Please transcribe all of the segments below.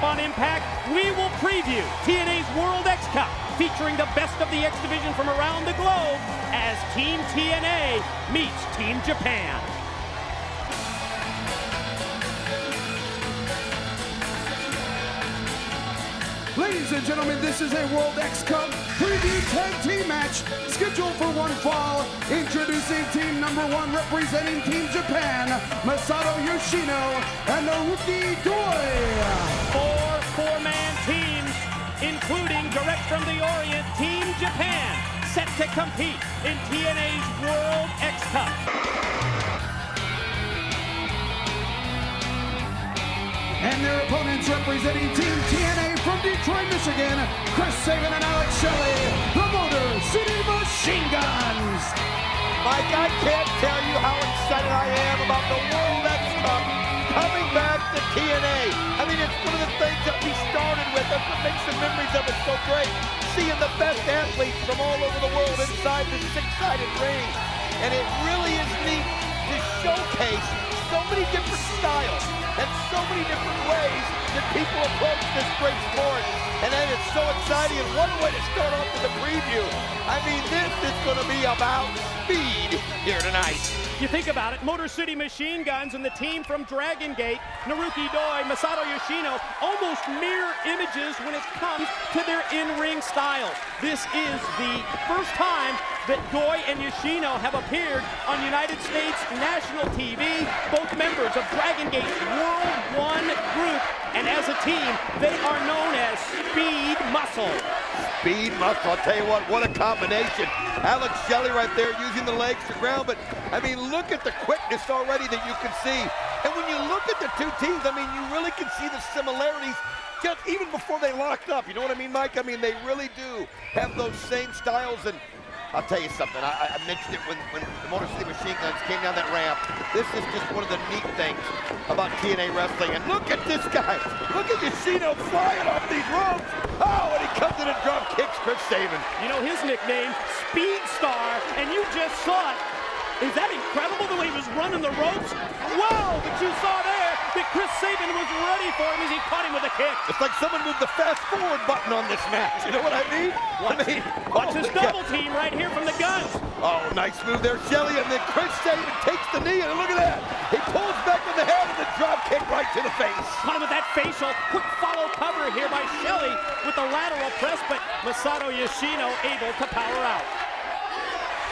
up on Impact, we will preview TNA's World X Cup, featuring the best of the X Division from around the globe as Team TNA meets Team Japan. Ladies and gentlemen, this is a World X Cup preview tag team match scheduled for one fall. Introducing team number 1 representing Team Japan, Masato Yoshino and Naruki Doi. 4 4-man teams, including direct from the Orient, Team Japan, set to compete in TNA's World X Cup. And their opponents representing Team TNA from Detroit, Michigan, Chris Sabin and Alex Shelley, the Motor City Machine Guns. Mike, I can't tell you how excited I am about the World X Cup coming back to TNA. I mean, it's one of the things that we started with. That's what makes the memories of it so great. Seeing the best athletes from all over the world inside this 6-sided ring. And it really is neat to showcase so many different styles and so many different ways that people approach this great sport. And then it's so exciting, and one way to start off with a preview. I mean, this is going to be about speed here tonight. You think about it, Motor City Machine Guns and the team from Dragon Gate, Naruki Doi, Masato Yoshino, almost mirror images when it comes to their in-ring styles. This is the first time that Doi and Yoshino have appeared on United States national TV, both members of Dragon Gate's World 1 group, and as a team, they are known as Speed Muscle. Speed Muscle, I'll tell you what a combination. Alex Shelley right there using the legs to ground, but I mean, look at the quickness already that you can see. And when you look at the two teams, I mean, you really can see the similarities just even before they locked up. You know what I mean, Mike? I mean, they really do have those same styles. And I'll tell you something, I mentioned it when the Motor City Machine Guns came down that ramp. This is just one of the neat things about TNA wrestling. And look at this guy. Look at Yoshino flying off these ropes. Oh, and he comes in and drop kicks Chris Sabin. You know his nickname, Speed Star, and you just saw it. Is that incredible, the way he was running the ropes? Wow, but you saw there that Chris Sabin was ready for him as he caught him with a kick. It's like someone moved the fast forward button on this match. You know what I mean? Watch this double team right here from the Guns. Oh, nice move there, Shelley, and then Chris Sabin takes the knee, and look at that. He pulls back with the head and the drop kick right to the face. Caught him with that facial. Quick follow cover here by Shelley with the lateral press, but Masato Yoshino able to power out.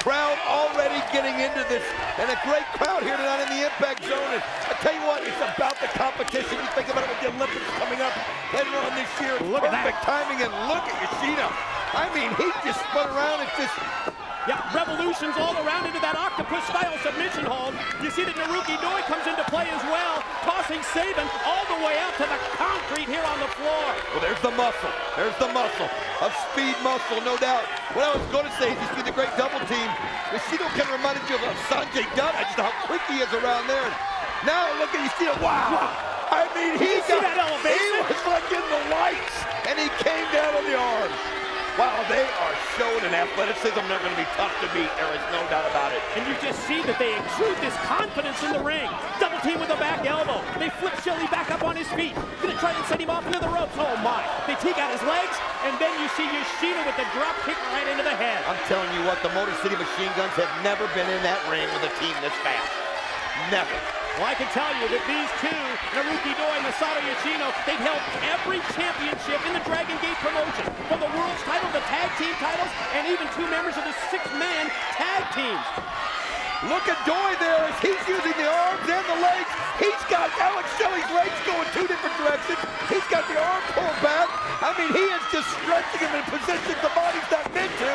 Crowd already getting into this, and a great crowd here tonight in the Impact Zone. And I tell you what, it's about the competition. You think about it with the Olympics coming up later on this year. Look at perfect timing, and look at Yoshino. I mean, he just spun around and just... Yeah, revolutions all around into that octopus-style submission hold. You see that Naruki Doi comes into play as well, tossing Sabin all the way out to the concrete here on the floor. Well, there's the muscle. There's the muscle of Speed Muscle, no doubt. What I was going to say is you see the great double team. Yoshino kind of reminded you of Sanjay Dutt, just how quick he is around there. Now look at Yoshino, wow. I mean, he was like in the lights, and he came down on the arm. Wow, they are showing an athleticism they're going to be tough to beat. There is no doubt about it. And you just see that they exude this confidence in the ring. Double team with a back elbow. They flip Shelley back up on his feet. Gonna try to send him off into the ropes. Oh my. They take out his legs, and then you see Yoshino with the drop kick right into the head. I'm telling you what, the Motor City Machine Guns have never been in that ring with a team this fast. Never. Well, I can tell you that these two, Naruki Doi and Masato Yoshino, they've held every championship in the Dragon Gate promotion. From the world's title, the tag team titles, and even 2 members of the 6-man tag teams. Look at Doi there as he's using the arms and the legs. He's got Alex Shelley's legs going 2 different directions. He's got the arm pulled back. I mean, he is just stretching him in positions the body's not meant to.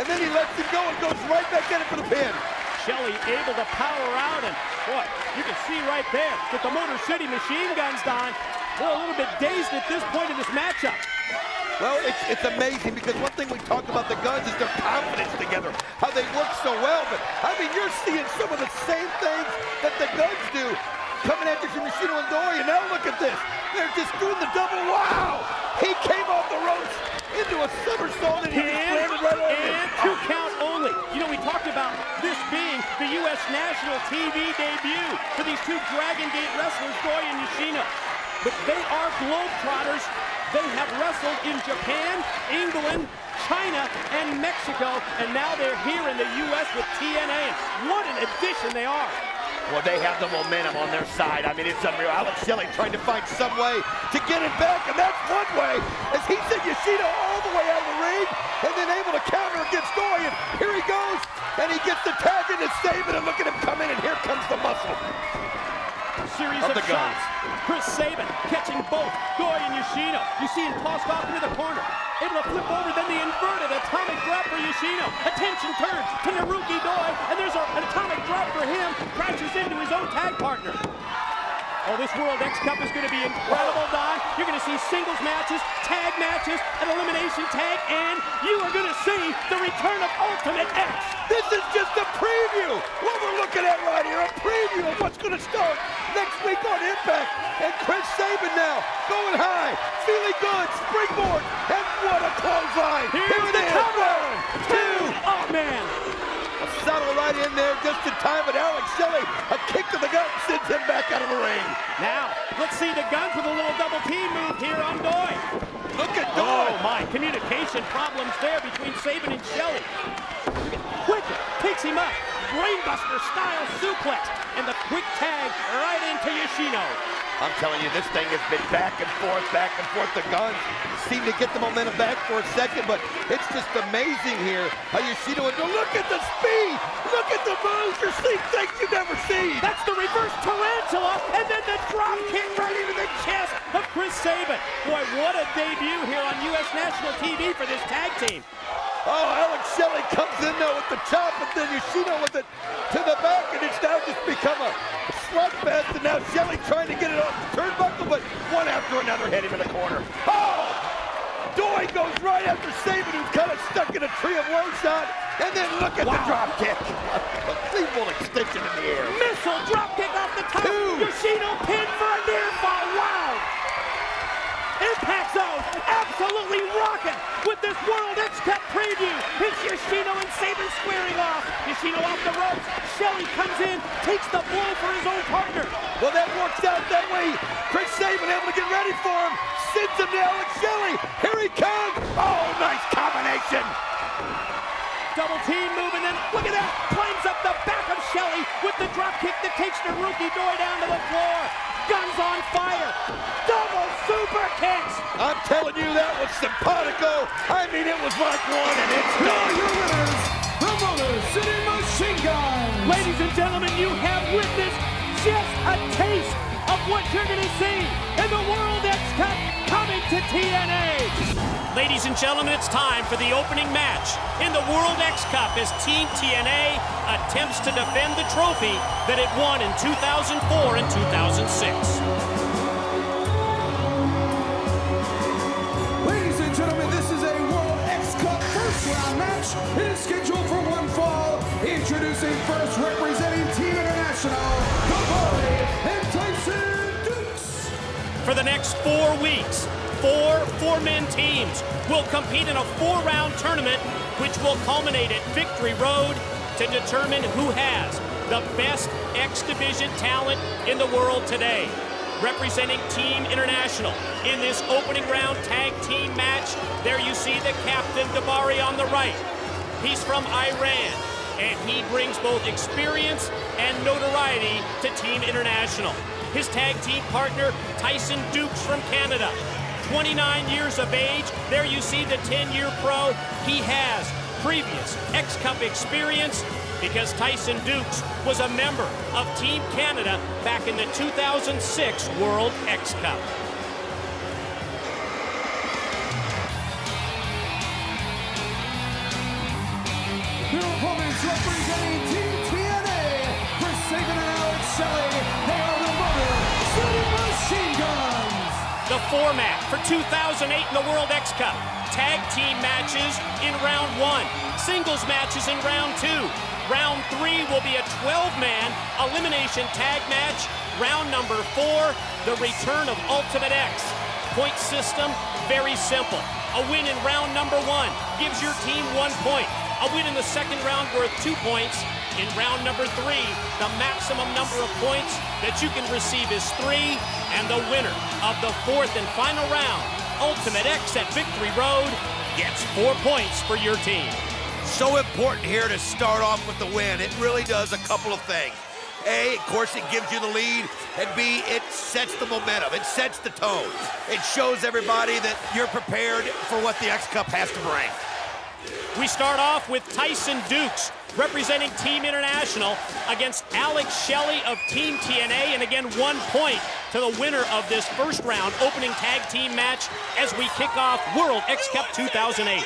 And then he lets him go and goes right back in it for the pin. Shelley able to power out, and boy, you can see right there that the Motor City Machine Guns, Don, they're a little bit dazed at this point in this matchup. Well, it's amazing because one thing we talked about the Guns is their confidence together, how they work so well. But I mean, you're seeing some of the same things that the Guns do coming at you from Yoshino and Doi. And now look at this. They're just doing the double. Wow! He came off the ropes into a somersault and he landed right on it. And 2 count only. You know, we talked about this being the U.S. national TV debut for these 2 Dragon Gate wrestlers, Doi and Yoshino. but they are globetrotters. They have wrestled in Japan, England, China, and Mexico, and now they're here in the U.S. with TNA, and what an addition they are. Well, they have the momentum on their side. I mean, it's unreal. Alex Shelley trying to find some way to get it back, and that's one way, as he sent Yoshino all the way out of the ring, and then able to counter against Doi, and here he goes, and he gets the tag into Sabin, and look at him come in, and here comes the muscle. Series of shots. Chris Sabin catching both Doi and Yoshino. You see him tossed off into the corner. Able to flip over, then the inverted atomic drop for Yoshino. Attention turns to Naruki Doi, and there's an atomic drop for him. Crashes into his own tag partner. Oh, this World X Cup is going to be incredible, Don. You're going to see singles matches, tag matches, an elimination tag, and you are going to see the return of Ultimate X. This is just a preview. What we're looking at right here, a preview of what's going to start next week on Impact. And Chris Sabin now going high, feeling good, springboard, and what a clothesline. Here it is. 1, 2. Oh, man. Settle right in there just in time, but Alex Shelley, a kick to the gut, sends him back out of the ring. Now, let's see the Guns with a little double team move here on Doi. Look at Doi. Oh my, communication problems there between Sabin and Shelley. Quickly picks him up, brainbuster style suplex, and the quick tag right into Yoshino. I'm telling you, this thing has been back and forth, back and forth. The Guns seem to get the momentum back for a second, but it's just amazing here how Yoshino, look at the speed, look at the moves, you're seeing things you've never seen. That's the reverse tarantula, and then the drop kick right into the chest of Chris Sabin. Boy, what a debut here on U.S. National TV for this tag team. Oh, Alex Shelley comes in now with the chop, and then Yoshino with it to the back, and it's now just become a slugfest, and now Shelley trying to get it off the turnbuckle, but one after another hit him in the corner. Oh! Doi goes right after Sabin, who's kind of stuck in a tree of woe shot, and then look at the drop kick. A feeble extension in the air. Missile drop kick off the top. 2. Yoshino pinned for a near fall. Wow! Impact Zone absolutely rocking with this World X Cup preview. It's Yoshino and Sabin squaring off. Yoshino off the ropes. Shelley comes in, takes the blow for his own partner. Well, that works out that way. Chris Sabin able to get ready for him. Sends him to Alex Shelley. Here he comes. Oh, nice combination. Double team move, and then look at that. Climbs up the back of Shelley with the drop kick that takes Naruki Doi down to the floor. Guns on fire. Double super kicks. I'm telling you, that was simpatico. I mean, it was like one, and it's Here are done. your winners, the Motor City Machine Guns. Ladies and gentlemen, you have witnessed just a taste of what you're going to see in the World X Cup coming to TNA. Ladies and gentlemen, it's time for the opening match in the World X Cup as Team TNA attempts to defend the trophy that it won in 2004 and 2006. Ladies and gentlemen, this is a World X Cup first round match. It is scheduled for one fall. Introducing first, representing Team International, the Boy and Tyson Dukes. For the next 4 weeks, 4 four-man teams will compete in a 4-round tournament, which will culminate at Victory Road to determine who has the best X Division talent in the world today. Representing Team International in this opening round tag team match, there you see the captain, Dabari, on the right. He's from Iran, and he brings both experience and notoriety to Team International. His tag team partner, Tyson Dukes from Canada. 29 years of age, there you see the 10-year pro. He has previous X-Cup experience because Tyson Dukes was a member of Team Canada back in the 2006 World X-Cup. Their opponents representing Team TNA, Chris Sabin and Alex Shelley. They are the Motor City Machine Guns. The format for 2008 in the World X Cup. Tag team matches in round 1. Singles matches in round 2. Round 3 will be a 12-man elimination tag match. Round number 4, the return of Ultimate X. Point system, very simple. A win in round number 1 gives your team 1 point. A win in the second round worth 2 points. In round number 3, the maximum number of points that you can receive is 3, and the winner of the 4th and final round, Ultimate X at Victory Road, gets 4 points for your team. So important here to start off with the win. It really does a couple of things. A, of course, it gives you the lead, and B, it sets the momentum. It sets the tone. It shows everybody that you're prepared for what the X Cup has to bring. We start off with Tyson Dukes, representing Team International, against Alex Shelley of Team TNA, and again, 1 point to the winner of this first round opening tag team match as we kick off World X Cup 2008.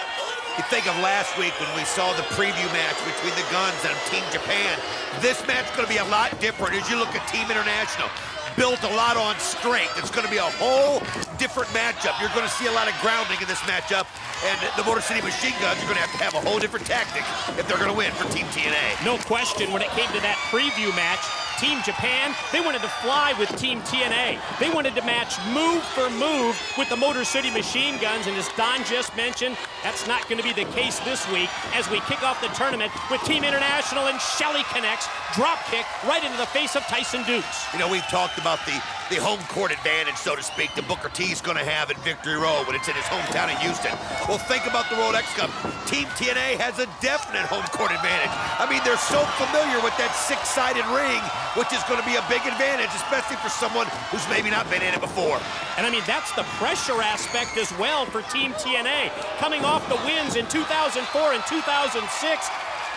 You think of last week when we saw the preview match between the Guns and Team Japan. This match is going to be a lot different as you look at Team International. Built a lot on strength. It's going to be a whole different matchup. You're going to see a lot of grounding in this matchup, and the Motor City Machine Guns are going to have a whole different tactic if they're going to win for Team TNA. No question when it came to that preview match. Team Japan, they wanted to fly with Team TNA. They wanted to match move for move with the Motor City Machine Guns, and as Don just mentioned, that's not going to be the case this week as we kick off the tournament with Team International, and Shelley connects, drop kick right into the face of Tyson Dukes. You know, we've talked about the home court advantage, so to speak, that Booker T's going to have at Victory Road when it's in his hometown in Houston. Well, think about the World X Cup. Team TNA has a definite home court advantage. I mean, they're so familiar with that 6-sided ring, which is going to be a big advantage, especially for someone who's maybe not been in it before. And I mean, that's the pressure aspect as well for Team TNA. Coming off the wins in 2004 and 2006,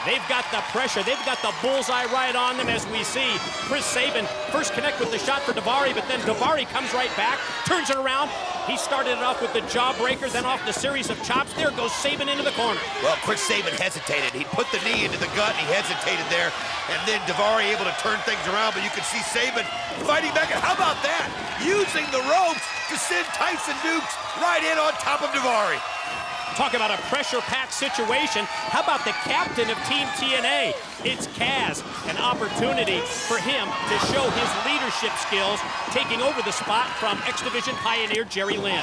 they've got the pressure. They've got the bullseye right on them as we see Chris Sabin first connect with the shot for Daivari, but then Daivari comes right back, turns it around. He started it off with the jawbreaker, then off the series of chops. There goes Sabin into the corner. Well, Chris Sabin hesitated. He put the knee into the gut, and he hesitated there. And then Daivari able to turn things around, but you can see Sabin fighting back. And how about that? Using the ropes to send Tyson Dukes right in on top of Daivari. Talk about a pressure-packed situation. How about the captain of Team TNA? It's Kaz, an opportunity for him to show his leadership skills, taking over the spot from X-Division pioneer Jerry Lynn.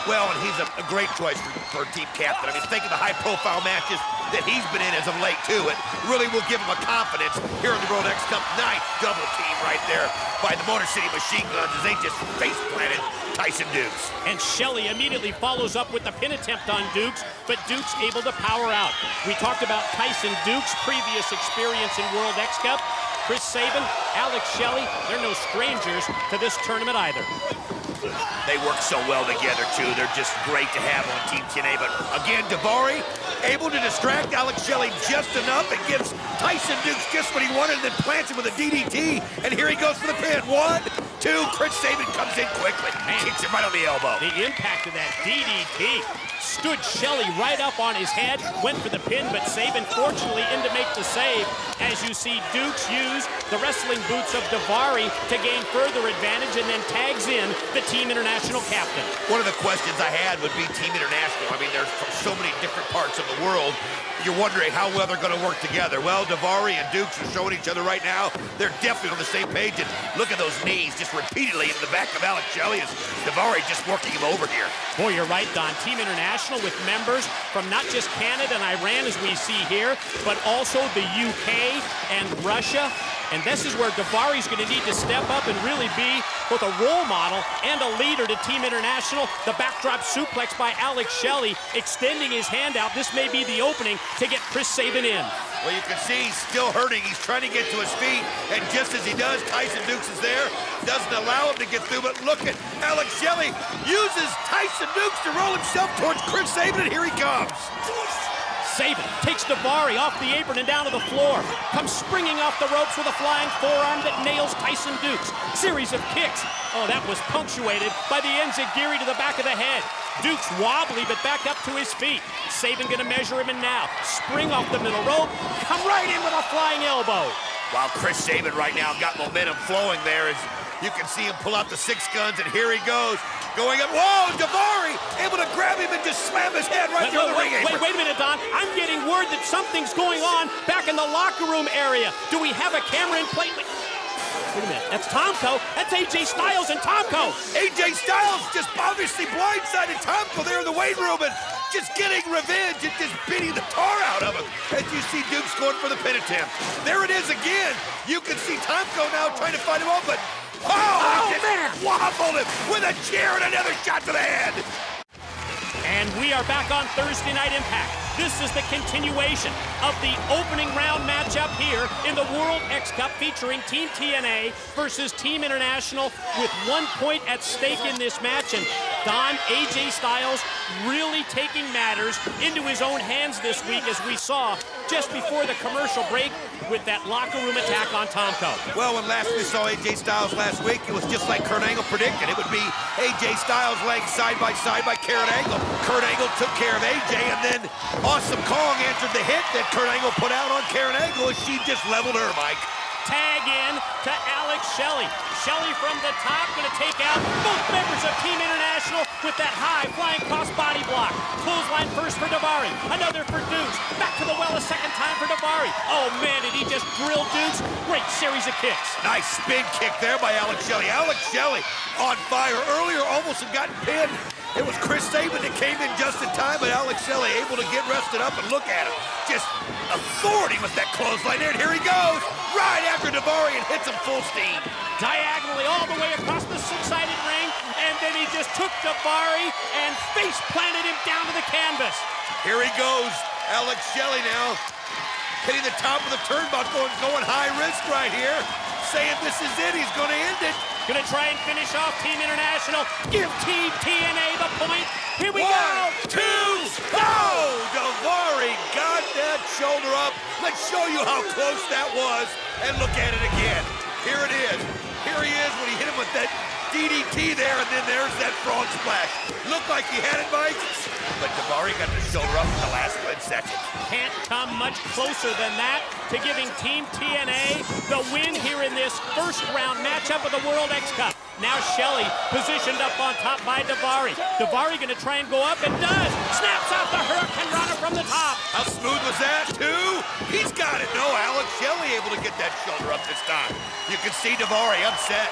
Well, and he's a great choice for team captain. I mean, think of the high-profile matches that he's been in as of late, too. It really will give him a confidence here in the World X Cup. Nice double team right there by the Motor City Machine Guns as they just face-planted Tyson Dukes. And Shelley immediately follows up with the pin attempt on Dukes, but Dukes able to power out. We talked about Tyson Dukes' previous experience in World X Cup. Chris Sabin, Alex Shelley, they're no strangers to this tournament either. They work so well together, too. They're just great to have on Team TNA. But again, Daivari able to distract Alex Shelley just enough. It gives Tyson Dukes just what he wanted, and then plants him with a DDT. And here he goes for the pin. 1, 2. Chris Sabin comes in quickly. Kicks him right on the elbow. The impact of that DDT stood Shelley right up on his head, went for the pin, but Sabin fortunately in to make the save. As you see Dukes use the wrestling boots of Daivari to gain further advantage, and then tags in the Team International captain. One of the questions I had would be Team International. I mean, they're from so many different parts of the world. You're wondering how well they're going to work together. Well, Daivari and Dukes are showing each other right now. They're definitely on the same page. And look at those knees just repeatedly in the back of Alex Shelley as Daivari just working him over here. Boy, you're right, Don. Team International with members from not just Canada and Iran, as we see here, but also the UK and Russia. And this is where Daivari's going to need to step up and really be both a role model and a leader to Team International. The backdrop suplex by Alex Shelley, extending his hand out. This may be the opening to get Chris Sabin in. Well, you can see he's still hurting. He's trying to get to his feet, and just as he does, Tyson Dukes is there. Doesn't allow him to get through, but look at Alex Shelley uses Tyson Dukes to roll himself towards Chris Sabin, and here he comes. Sabin takes Daivari off the apron and down to the floor. Comes springing off the ropes with a flying forearm that nails Tyson Dukes. Series of kicks. Oh, that was punctuated by the enziguri to the back of the head. Dukes wobbly, but back up to his feet. Sabin gonna measure him in now. Spring off the middle rope. Come right in with a flying elbow. While Chris Sabin right now got momentum flowing there as you can see him pull out the 6 guns, and here he goes. Going up, whoa, Daivari able to grab him and just slam his head right through the ring apron. Wait a minute, Don. I'm getting word that something's going on back in the locker room area. Do we have a camera in play? Wait a minute, that's Tomko. That's AJ Styles and Tomko. AJ Styles just obviously blindsided Tomko there in the weight room and just getting revenge and just beating the tar out of him. As you see Duke's going for the pin attempt. There it is again. You can see Tomko now trying to fight him off, but he just waffled him with a chair and another shot to the head. And we are back on Thursday Night Impact. This is the continuation of the opening round matchup here in the World X Cup featuring Team TNA versus Team International with 1 point at stake in this match. And Don, AJ Styles really taking matters into his own hands this week, as we saw just before the commercial break with that locker room attack on Tomko. Well, when last we saw AJ Styles last week, it was just like Kurt Angle predicted. It would be AJ Styles laying side by Kurt Angle. Kurt Angle took care of AJ, and then Awesome Kong answered the hit that Kurt Angle put out on Kurt Angle as she just leveled her, Mike. Tag in to Alex Shelley. Shelley from the top, going to take out both members of Team International with that high flying cross body block. Clothesline first for Daivari, another for Dukes. Back to the well a second time for Daivari. Oh man, did he just drill Dukes? Great series of kicks. Nice spin kick there by Alex Shelley. Alex Shelley on fire. Earlier almost had gotten pinned. It was Chris Sabin that came in just in time, but Alex Shelley able to get rested up, and look at him. Just authority with that clothesline there, and here he goes, right after Daivari and hits him full steam. Diagonally all the way across the six-sided ring, and then he just took Daivari and face planted him down to the canvas. Here he goes, Alex Shelley now, hitting the top of the turnbuckle and going high risk right here, saying this is it, he's gonna end it. Gonna try and finish off Team International. Give Team TNA the point. Here we go. 1, 2, oh! Daivari got that shoulder up. Let's show you how close that was. And look at it again. Here it is. Here he is when he hit him with that DDT there, and then there's that frog splash. Looked like he had it, Mike, but Daivari got the shoulder up in the last 10 seconds. Can't come much closer than that to giving Team TNA the win here in this first round matchup of the World X Cup. Now Shelley positioned up on top by Daivari. Daivari gonna try and go up, and does. Snaps out the Hurricane Runner from the top. How smooth was that, too? He's got it. No, Alex Shelley able to get that shoulder up this time. You can see Daivari upset.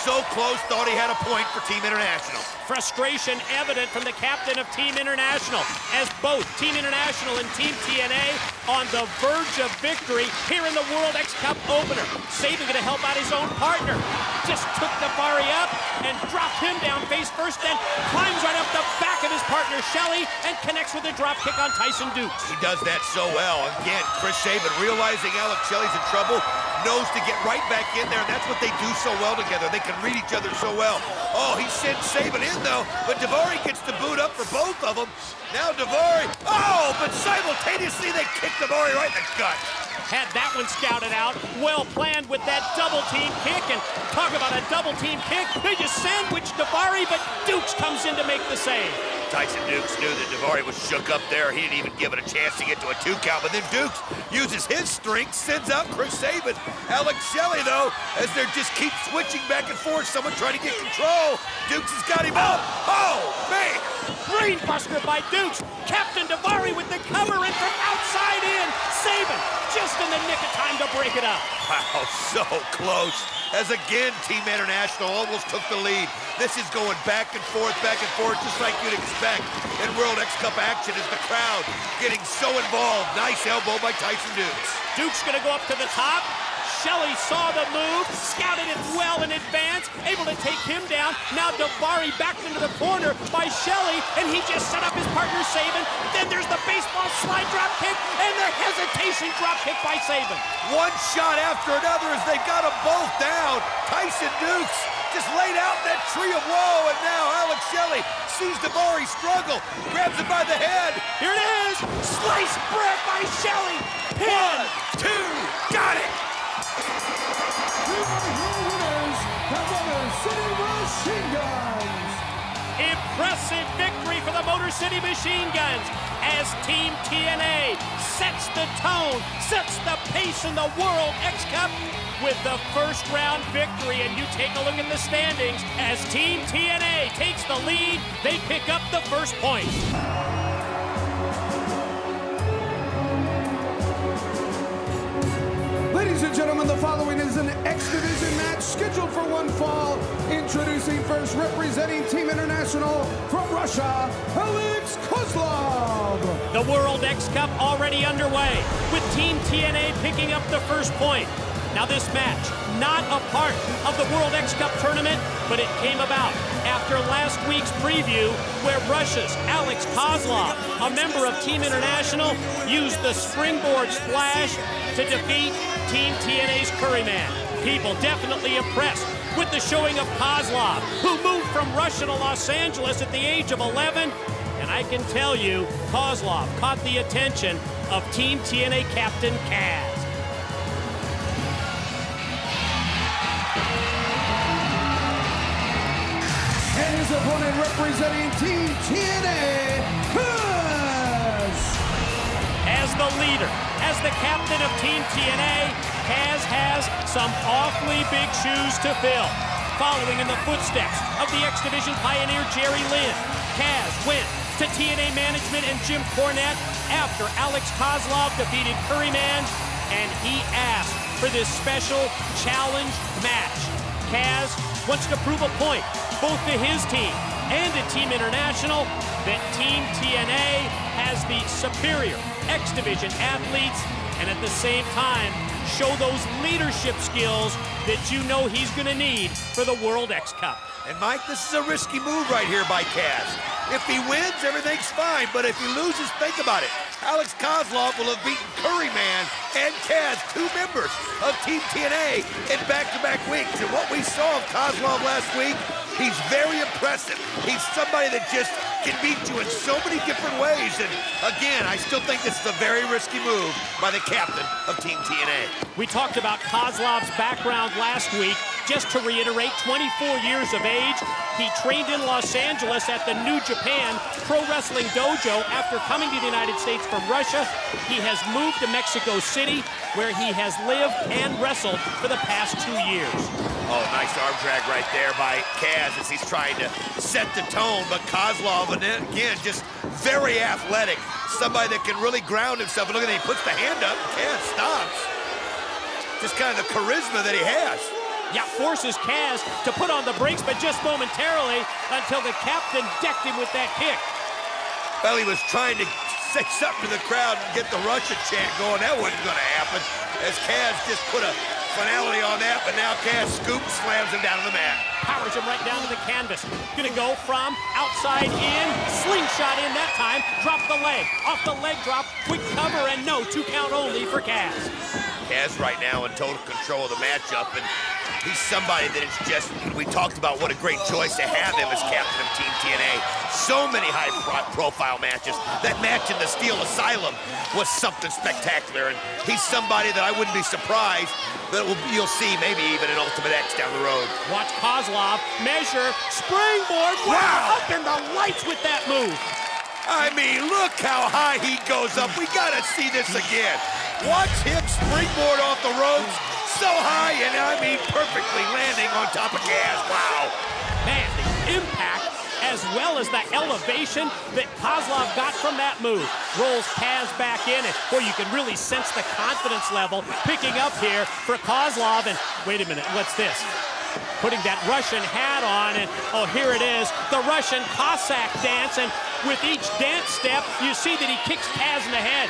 So close, thought he had a point for Team International. Frustration evident from the captain of Team International, as both Team International and Team TNA on the verge of victory here in the World X Cup opener. Sabin gonna help out his own partner. Just took Daivari up and dropped him down face first, then climbs right up the back of his partner Shelley and connects with a drop kick on Tyson Dukes. He does that so well. Again, Chris Sabin realizing Alex Shelley's in trouble, knows to get right back in there, and that's what they do so well together. They can read each other so well. Oh, he sent Sabin in, though, but Daivari gets the boot up for both of them. Now Daivari, oh, but simultaneously they kick Daivari right in the gut. Had that one scouted out, well planned with that double team kick, and talk about a double team kick. They just sandwiched Daivari, but Dukes comes in to make the save. Tyson Dukes knew that Daivari was shook up there. He didn't even give it a chance to get to a 2 count, but then Dukes uses his strength, sends out Chris Sabin. Alex Shelley, though, as they just keep switching back and forth, someone trying to get control. Dukes has got him up. Oh, man. Brainbuster by Dukes. Captain Daivari with the cover, and from outside in, Sabin just in the nick of time to break it up. Wow, so close. As again, Team International almost took the lead. This is going back and forth, just like you'd expect in World X Cup action as the crowd getting so involved. Nice elbow by Tyson Dukes. Dukes gonna go up to the top. Shelley saw the move, scouted it well in advance, able to take him down. Now Daivari backed into the corner by Shelley, and he just set up his partner Sabin. Then there's the baseball slide drop kick and the hesitation drop kick by Sabin. One shot after another as they got them both down. Tyson Dukes just laid out that tree of woe, and now Alex Shelley sees Daivari struggle, grabs him by the head. Here it is, sliced bread by Shelley. Pin. 1, 2, got it. Impressive victory for the Motor City Machine Guns as Team TNA sets the tone, sets the pace in the World X Cup with the first round victory. And you take a look at the standings as Team TNA takes the lead. They pick up the first point. Ladies Ladies and gentlemen, the following is an X Division match scheduled for one fall. Introducing first, representing Team International from Russia, Alex Kozlov. The World X Cup already underway, with Team TNA picking up the first point. Now this match, not a part of the World X Cup tournament, but it came about after last week's preview where Russia's Alex Kozlov, a member of Team International, used the springboard splash to defeat Team TNA's Curryman. People definitely impressed with the showing of Kozlov, who moved from Russia to Los Angeles at the age of 11. And I can tell you, Kozlov caught the attention of Team TNA captain Kaz. And his opponent representing Team TNA, Kaz. As the leader, as the captain of Team TNA, Kaz has some awfully big shoes to fill. Following in the footsteps of the X Division pioneer Jerry Lynn, Kaz went to TNA management and Jim Cornette after Alex Kozlov defeated Curryman, and he asked for this special challenge match. Kaz wants to prove a point, both to his team and to Team International, that Team TNA has the superior X Division athletes, and at the same time, show those leadership skills that you know he's gonna need for the World X Cup. And Mike, this is a risky move right here by Kaz. If he wins, everything's fine, but if he loses, think about it. Alex Kozlov will have beaten Curryman and Kaz, two members of Team TNA, in back-to-back weeks. And what we saw of Kozlov last week, he's very impressive. He's somebody that just can beat you in so many different ways. And again, I still think this is a very risky move by the captain of Team TNA. We talked about Kozlov's background last week. Just to reiterate, 24 years of age. He trained in Los Angeles at the New Japan Pro Wrestling Dojo after coming to the United States from Russia. He has moved to Mexico City, where he has lived and wrestled for the past 2 years. Oh, nice arm drag right there by Kaz as he's trying to set the tone. But Kozlov, and then again, just very athletic. Somebody that can really ground himself. And look at that, he puts the hand up, and Kaz stops. Just kind of the charisma that he has. Yeah, forces Kaz to put on the brakes, but just momentarily until the captain decked him with that kick. Well, he was trying to say something to the crowd and get the Russia chant going. That wasn't going to happen, as Kaz just put a finality on that, but now Kaz scoops, slams him down to the mat. Powers him right down to the canvas. Gonna go from outside in, slingshot in that time, drop the leg, off the leg drop, quick cover, and no, 2 count only for Kaz. Kaz right now in total control of the matchup, and he's somebody that is just, we talked about what a great choice to have him as captain of Team TNA. So many high-profile matches. That match in the Steel Asylum was something spectacular, and he's somebody that I wouldn't be surprised that you'll see maybe even an Ultimate X down the road. Watch Kozlov measure, springboard, wow, up in the lights with that move. I mean, look how high he goes up. We gotta see this again. Watch him springboard off the ropes so high, and I mean perfectly landing on top of Kaz. Wow. Man, the impact as well as the elevation that Kozlov got from that move. Rolls Kaz back in, and boy, you can really sense the confidence level picking up here for Kozlov. And wait a minute, what's this? Putting that Russian hat on, and oh, here it is, the Russian Cossack dance, and with each dance step, you see that he kicks Kaz in the head.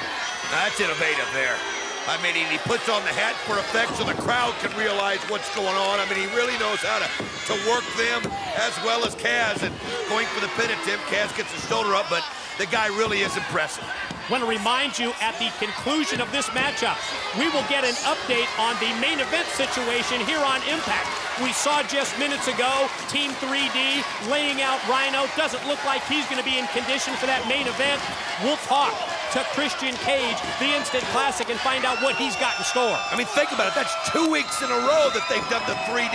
That's innovative there. I mean, he puts on the hat for effect so the crowd can realize what's going on. I mean, he really knows how to work them as well as Kaz. And going for the pin attempt, Kaz gets his shoulder up, but the guy really is impressive. Want to remind you, at the conclusion of this matchup, we will get an update on the main event situation here on Impact. We saw just minutes ago, Team 3D laying out Rhino. Doesn't look like he's going to be in condition for that main event. We'll talk to Christian Cage, the Instant Classic, and find out what he's got in store. I mean, think about it. That's 2 weeks in a row that they've done the 3D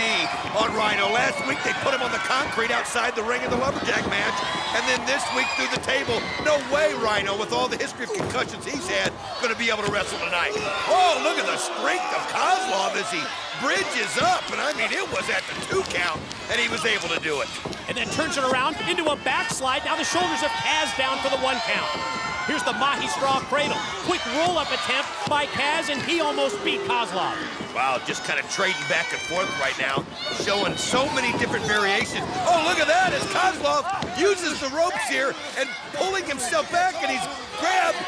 on Rhino. Last week, they put him on the concrete outside the ring in the lumberjack match. And then this week through the table, no way Rhino, with all the history of concussions he's had, going to be able to wrestle tonight. Oh, look at the strength of Kozlov as he bridge is up, and I mean, it was at the 2 count, and he was able to do it. And then turns it around into a backslide. Now the shoulders of Kaz down for the 1 count. Here's the Mahi straw cradle. Quick roll-up attempt by Kaz, and he almost beat Kozlov. Wow, just kind of trading back and forth right now, showing so many different variations. Oh, look at that, as Kozlov uses the ropes here and pulling himself back, and he's grabbed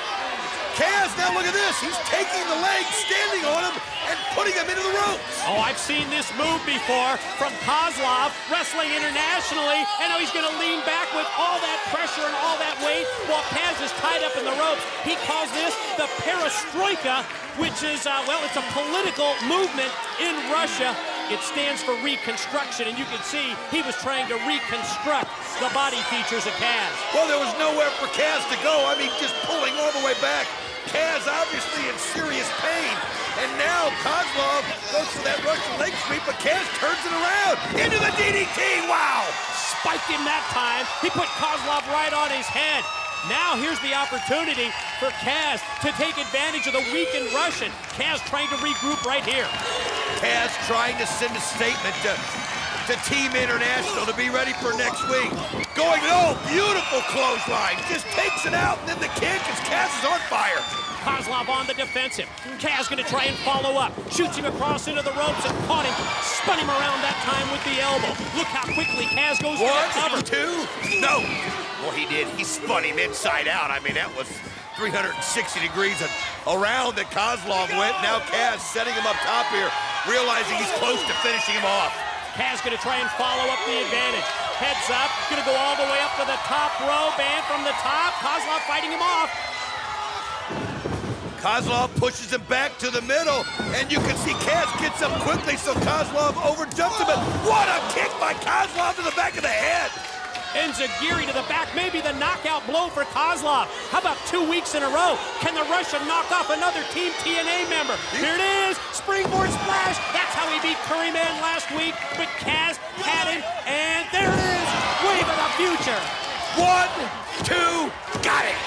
Kaz. Now look at this, he's taking the leg, standing on him, and putting him into the ropes. Oh, I've seen this move before from Kozlov, wrestling internationally, and now he's gonna lean back with all that pressure and all that weight while Kaz is tied up in the ropes. He calls this the perestroika, which is, well, it's a political movement in Russia. It stands for reconstruction, and you can see he was trying to reconstruct the body features of Kaz. Well, there was nowhere for Kaz to go. I mean, just pulling all the way back. Kaz obviously in serious pain. And now Kozlov goes for that Russian leg sweep, but Kaz turns it around into the DDT. Wow! Spiked him that time. He put Kozlov right on his head. Now here's the opportunity for Kaz to take advantage of the weakened Russian. Kaz trying to regroup right here. Kaz trying to send a statement to Team International to be ready for next week. Going, oh, beautiful clothesline. Just takes it out, and then the kick as Kaz is on fire. Kozlov on the defensive. Kaz gonna try and follow up. Shoots him across into the ropes and caught him. Spun him around that time with the elbow. Look how quickly Kaz goes for the cover. 1, 2, no. Well, he did. He spun him inside out. I mean, that was 360 degrees around that Kozlov went. Now Kaz setting him up top here, realizing he's close to finishing him off. Kaz gonna try and follow up the advantage. Heads up, gonna go all the way up to the top rope, and from the top, Kozlov fighting him off. Kozlov pushes him back to the middle, and you can see Kaz gets up quickly, so Kozlov overjumps him. But what a kick by Kozlov to the back of the head! Enziguri to the back, maybe the knockout blow for Kozlov. How about 2 weeks in a row? Can the Russian knock off another Team TNA member? Here it is, springboard splash. That's how he beat Curryman last week, but Kaz had him, and there it is, wave of the future. 1, 2, got it!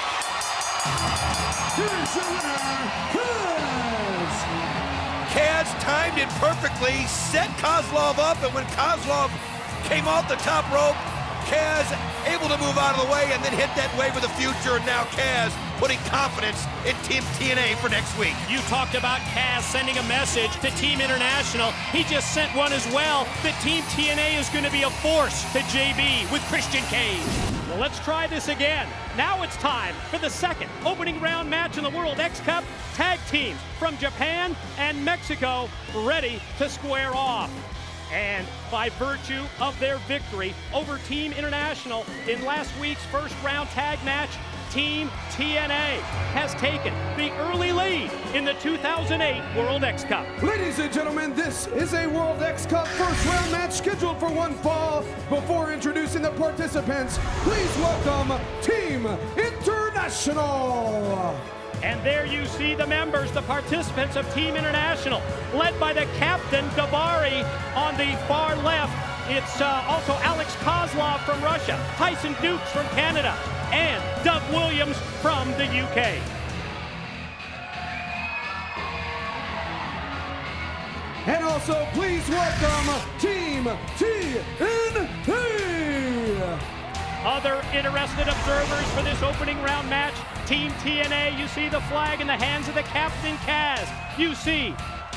Here's your winner, Kaz! Kaz timed it perfectly, set Kozlov up, and when Kozlov came off the top rope, Kaz able to move out of the way and then hit that wave of the future, and now Kaz putting confidence in Team TNA for next week. You talked about Kaz sending a message to Team International. He just sent one as well, that Team TNA is going to be a force to JB with Christian Cage. Well, let's try this again. Now it's time for the second opening round match in the World X Cup. Tag teams from Japan and Mexico ready to square off. And by virtue of their victory over Team International in last week's first round tag match, Team TNA has taken the early lead in the 2008 World X Cup. Ladies and gentlemen, this is a World X Cup first round match scheduled for 1 fall. Before introducing the participants, please welcome Team International. And there you see the members, the participants of Team International, led by the captain, Davari, on the far left. It's also Alex Kozlov from Russia, Tyson Dukes from Canada, and Doug Williams from the UK. And also, please welcome Team TNA. Other interested observers for this opening round match, Team TNA, you see the flag in the hands of the captain, Kaz. You see,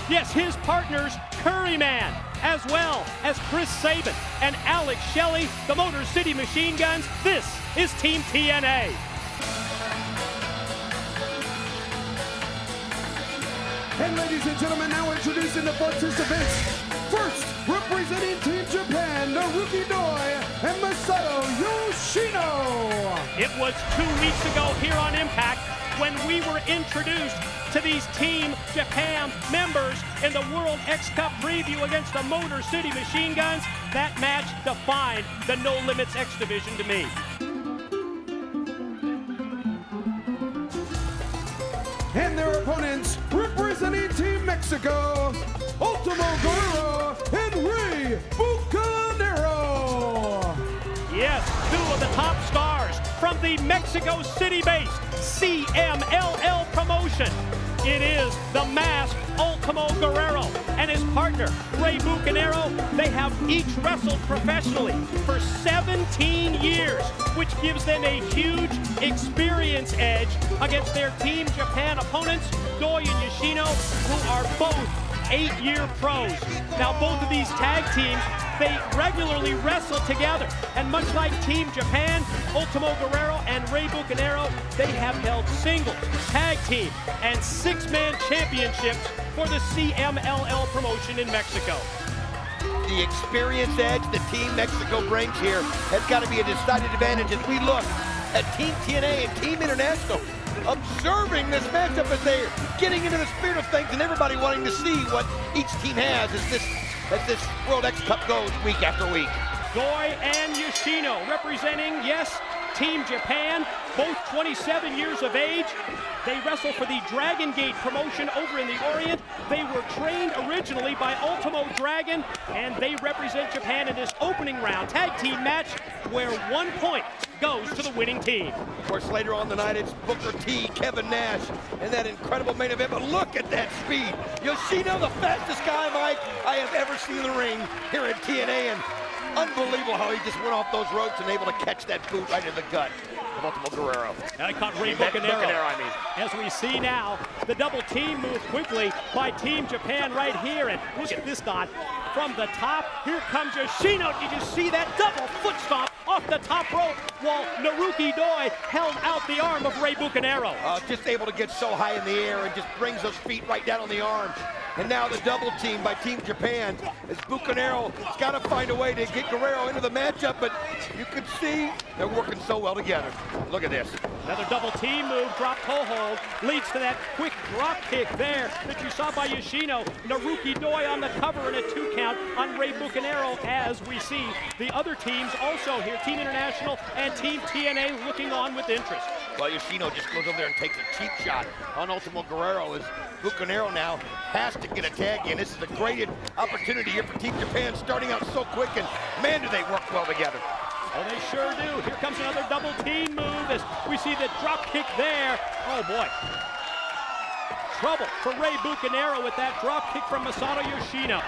yes, his partners, Curryman, as well as Chris Sabin and Alex Shelley, the Motor City Machine Guns. This is Team TNA. And ladies and gentlemen, now introducing the participants. First, representing Team Japan, Naruki Doi and Masato Yoshino. It was 2 weeks ago here on Impact when we were introduced to these Team Japan members in the World X Cup preview against the Motor City Machine Guns. That match defined the No Limits X Division to me. And their opponents, representing Team Mexico, Ultimo Guerrero and Bucanero. Yes, 2 of the top stars from from the Mexico City-based CMLL promotion, it is the masked Ultimo Guerrero and his partner, Ray Bucanero. They have each wrestled professionally for 17 years, which gives them a huge experience edge against their Team Japan opponents, Doi and Yoshino, who are both 8-year pros. Now, both of these tag teams, they regularly wrestle together. And much like Team Japan, Ultimo Guerrero and Ray Bucanero, they have held singles, tag team, and 6-man championships for the CMLL promotion in Mexico. The experience edge that Team Mexico brings here has got to be a decided advantage as we look at Team TNA and Team International observing this matchup as they're getting into the spirit of things and everybody wanting to see what each team has as this World X Cup goes week after week. Doi and Yoshino representing, yes, Team Japan, both 27 years of age. They wrestle for the Dragon Gate promotion over in the Orient. They were trained originally by Ultimo Dragon, and they represent Japan in this opening round tag team match where 1 point goes to the winning team. Of course, later on the night, it's Booker T, Kevin Nash, and that incredible main event. But look at that speed. Yoshino, the fastest guy, Mike, I have ever seen in the ring here at TNA, and unbelievable how he just went off those ropes and able to catch that boot right in the gut of Ultimo Guerrero. And I caught Ray Bucanero. As we see now, the double team move quickly by Team Japan right here. And look at this, Don. From the top, here comes Yoshino. Did you see that double foot stomp off the top rope while Naruki Doi held out the arm of Ray Bucanero? Just able to get so high in the air and just brings those feet right down on the arm. And now the double team by Team Japan as Bucanero has got to find a way to get Guerrero into the matchup, but you can see they're working so well together. Look at this. Another double team move, drop toe hold, leads to that quick drop kick there that you saw by Yoshino. Naruki Doi on the cover and a 2 count on Ray Bucanero as we see the other teams also here, Team International and Team TNA looking on with interest. Well, Yoshino just goes over there and takes a cheap shot on Ultimo Guerrero as Bucanero now has to get a tag in. This is a great opportunity here for Team Japan, starting out so quick, and man, do they work well together. Oh, they sure do. Here comes another double team move as we see the drop kick there. Oh boy. Trouble for Ray Bucanero with that drop kick from Masato Yoshino.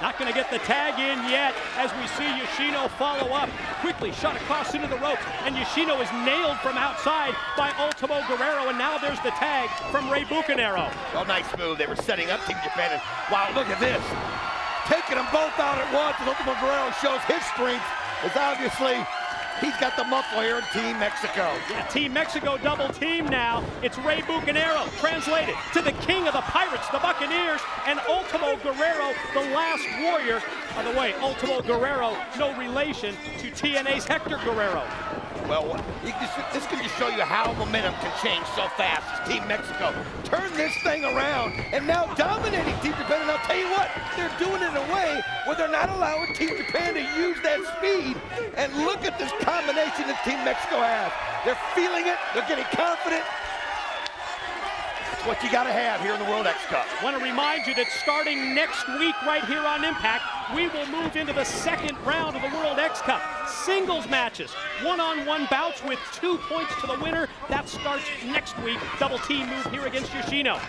Not going to get the tag in yet as we see Yoshino follow up. Quickly shot across into the ropes, and Yoshino is nailed from outside by Ultimo Guerrero, and now there's the tag from Ray Bucanero. Oh, nice move. They were setting up Team Japan, and wow, look at this. Taking them both out at once, and Ultimo Guerrero shows his strength. It's obviously he's got the muscle here in Team Mexico. Yeah, Team Mexico double team now. It's Ray Bucanero, translated to the king of the Pirates, the Buccaneers, and Ultimo Guerrero, the last warrior. By the way, Ultimo Guerrero, no relation to TNA's Hector Guerrero. Well, this can just show you how momentum can change so fast as Team Mexico turn this thing around and now dominating Team Japan. And I'll tell you what, they're doing it in a way where they're not allowing Team Japan to use that speed. And look at this combination that Team Mexico has. They're feeling it, they're getting confident. It's what you gotta have here in the World X Cup. I want to remind you that starting next week right here on Impact, we will move into the second round of the World X Cup. Singles matches, one-on-one bouts with 2 points to the winner. That starts next week. Double team move here against Yoshino.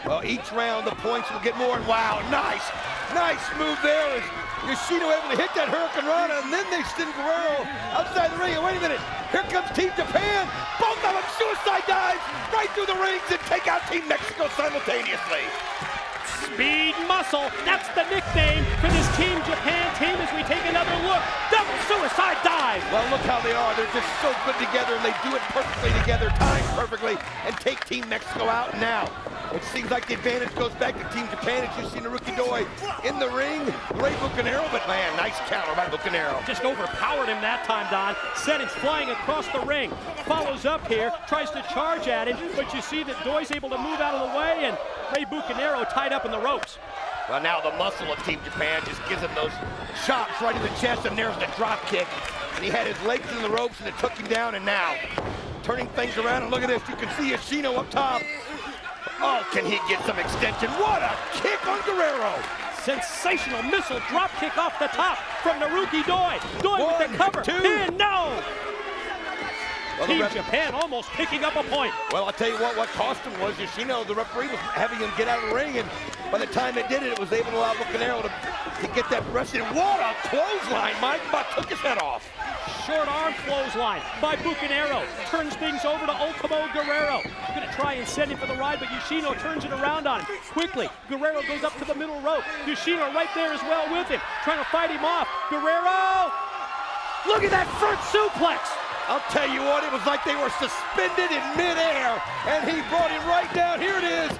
Well, each round the points will get more, and wow, nice move there. Is Yoshino able to hit that Hurricane Rana, and then they send Guerrero outside the ring. And wait a minute, here comes Team Japan. Both of them suicide dives right through the rings and take out Team Mexico simultaneously. Speed muscle, that's the nickname for this Team Japan team as we take another look. Double suicide dive. Well, look how they are. They're just so good together, and they do it perfectly together, timed perfectly, and take Team Mexico out now. It seems like the advantage goes back to Team Japan as you see Naruki Doi in the ring. Ray Bucanero, but man, nice counter by Bucanero. Just overpowered him that time, Don. Sent him flying across the ring. Follows up here, tries to charge at him, but you see that Doi's able to move out of the way, and Ray Bucanero tied up in the ropes. Well, now the muscle of Team Japan just gives him those chops right in the chest, and there's the drop kick. And he had his legs in the ropes, and it took him down, and now turning things around, and look at this. You can see Yoshino up top. Oh, can he get some extension? What a kick on Guerrero. Sensational missile drop kick off the top from Naruki Doi. Doi with the cover. Two. Pin, no! Team Japan almost picking up a point. Well, I'll tell you what cost him was Yoshino, the referee, was having him get out of the ring, and by the time it did it, it was able to allow Bucanero to get that rested. What a clothesline, Mike! About took his head off. Short arm clothesline by Bucanero. Turns things over to Ultimo Guerrero. Gonna try and send him for the ride, but Yoshino turns it around on him. Quickly, Guerrero goes up to the middle rope. Yoshino right there as well with him, trying to fight him off. Guerrero! Look at that front suplex! I'll tell you what, it was like they were suspended in midair, and he brought him right down. Here it is.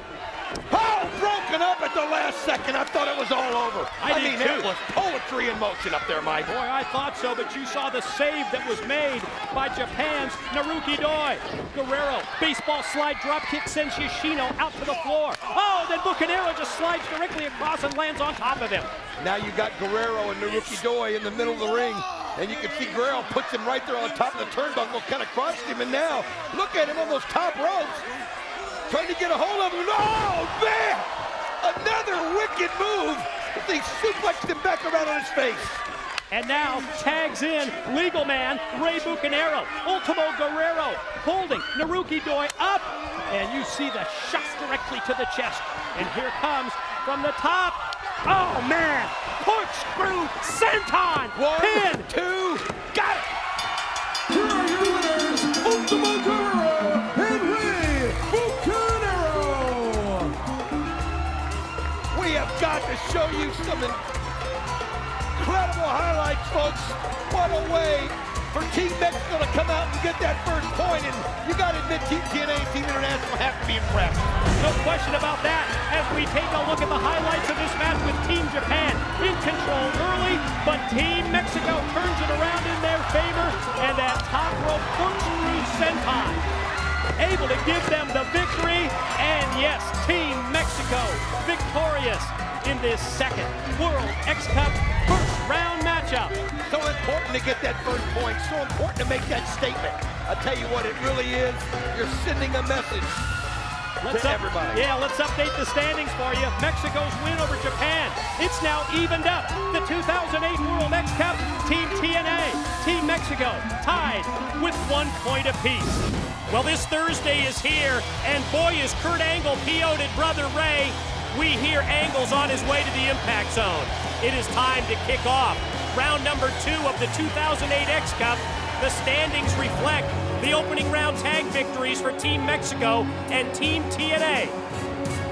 Oh, broken up at the last second. I thought it was all over. I mean, it was poetry in motion up there, Mike. Boy, I thought so, but you saw the save that was made by Japan's Naruki Doi. Guerrero, baseball slide drop kick sends Yoshino out to the floor. Oh, then Bucanero just slides directly across and lands on top of him. Now you got Guerrero and Naruki Doi in the middle of the ring. And you can see Guerrero puts him right there on top of the turnbuckle, kind of crossed him, and now look at him on those top ropes, trying to get a hold of him. Oh, man! Another wicked move. They suplexed him back around on his face. And now tags in legal man Rey Bucanero. Ultimo Guerrero holding Naruki Doi up. And you see the shot directly to the chest. And here comes from the top. Oh, man! Corkscrew senton! Pin! 2, got it! Here are your winners, Ultimo Guerrero and Rey Bucanero. We have got to show you some incredible highlights, folks. What a way for Team Mexico to come out and get that first point, and you got to admit Team TNA and Team International have to be impressed. No question about that as we take a look at the highlights of this match with Team Japan in control early, but Team Mexico turns it around in their favor, and that top rope corkscrew senton able to give them the victory, and yes, Team Mexico victorious in this second World X Cup first round matchup. So important to get that first point, so important to make that statement. I tell you what, it really is. You're sending a message to everybody. Yeah, let's update the standings for you. Mexico's win over Japan. It's now evened up. The 2008 World X Cup, Team TNA, Team Mexico tied with 1 point apiece. Well, this Thursday is here, and boy, is Kurt Angle PO'd at Brother Ray. We hear Angle's on his way to the impact zone. It is time to kick off round number 2 of the 2008 X Cup. The standings reflect the opening round tag victories for Team Mexico and Team TNA.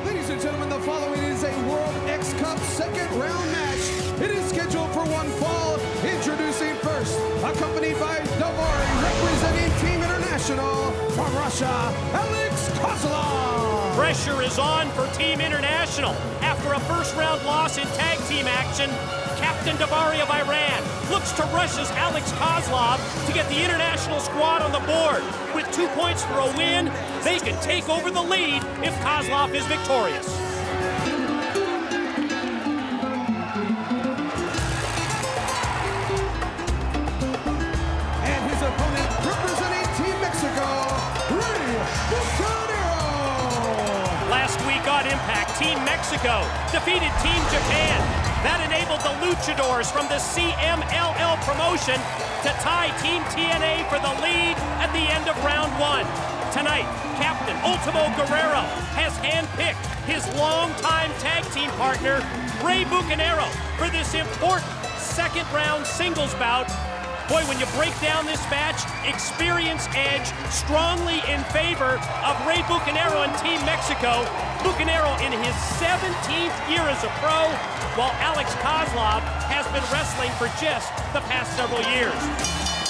Ladies and gentlemen, the following is a World X Cup second round match. It is scheduled for one fall. Introducing first, accompanied by Davari, representing Team International from Russia, Alex Kozlov. Pressure is on for Team International. After a first round loss in tag team action, Captain Davari of Iran looks to Russia's Alex Kozlov to get the international squad on the board. With 2 points for a win, they can take over the lead if Kozlov is victorious. And his opponent, representing Team Mexico, Rey Bucanero. Last week on Impact, Team Mexico defeated Team Japan. That enabled the Luchadors from the CMLL promotion to tie Team TNA for the lead at the end of round 1. Tonight, Captain Ultimo Guerrero has handpicked his longtime tag team partner, Rey Bucanero, for this important second round singles bout. Boy, when you break down this match, experience edge strongly in favor of Rey Bucanero and Team Mexico. Bucanero in his 17th year as a pro, while Alex Kozlov has been wrestling for just the past several years.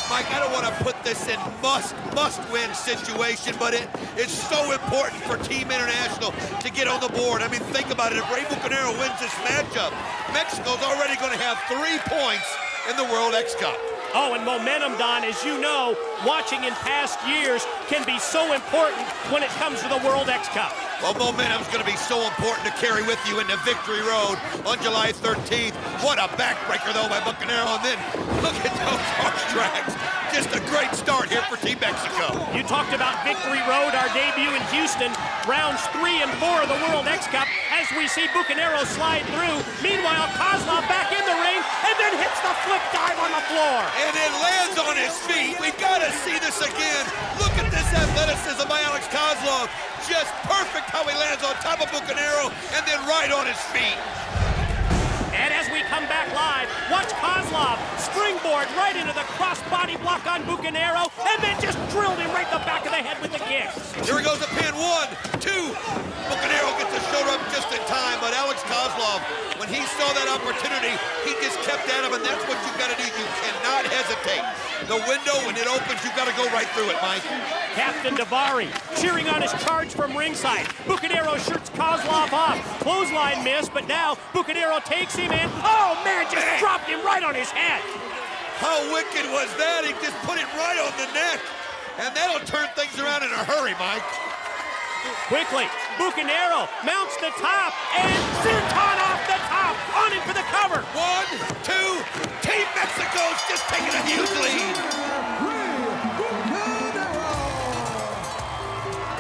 Mike, I don't want to put this in must-win situation, but it's so important for Team International to get on the board. I mean, think about it. If Rey Bucanero wins this matchup, Mexico's already going to have 3 points in the World X Cup. Oh, and momentum, Don, as you know, watching in past years can be so important when it comes to the World X Cup. Well, momentum's going to be so important to carry with you into Victory Road on July 13th. What a backbreaker, though, by Bucanero. And then look at those horse tracks just a great start here for Team Mexico. You talked about Victory Road, our debut in Houston. Rounds 3 and 4 of the World X Cup as we see Bucanero slide through. Meanwhile, Kozlov back in the ring and then hits the flip dive on the floor. And then lands on his feet. We gotta see this again. Look at this athleticism by Alex Kozlov. Just perfect how he lands on top of Bucanero and then right on his feet. And as we come back live, watch Kozlov springboard right into the cross-body block on Bucanero and then just drilled him right in the back of the head with the kick. Here goes the pin, 1, 2. Bucanero gets the shoulder up just in time, but Alex Kozlov, when he saw that opportunity, he just kept at him, and that's what you've got to do. You cannot hesitate. The window, when it opens, you've got to go right through it, Mike. Captain Davari cheering on his charge from ringside. Bucanero shirts Kozlov off. Clothesline miss, but now Bucanero takes him in. Oh, man, just dropped him right on his head. How wicked was that? He just put it right on the neck. And that'll turn things around in a hurry, Mike. Quickly, Bucanero mounts the top and Zinton off the top. On him for the cover. 1, 2. Team Mexico's just taking a huge lead.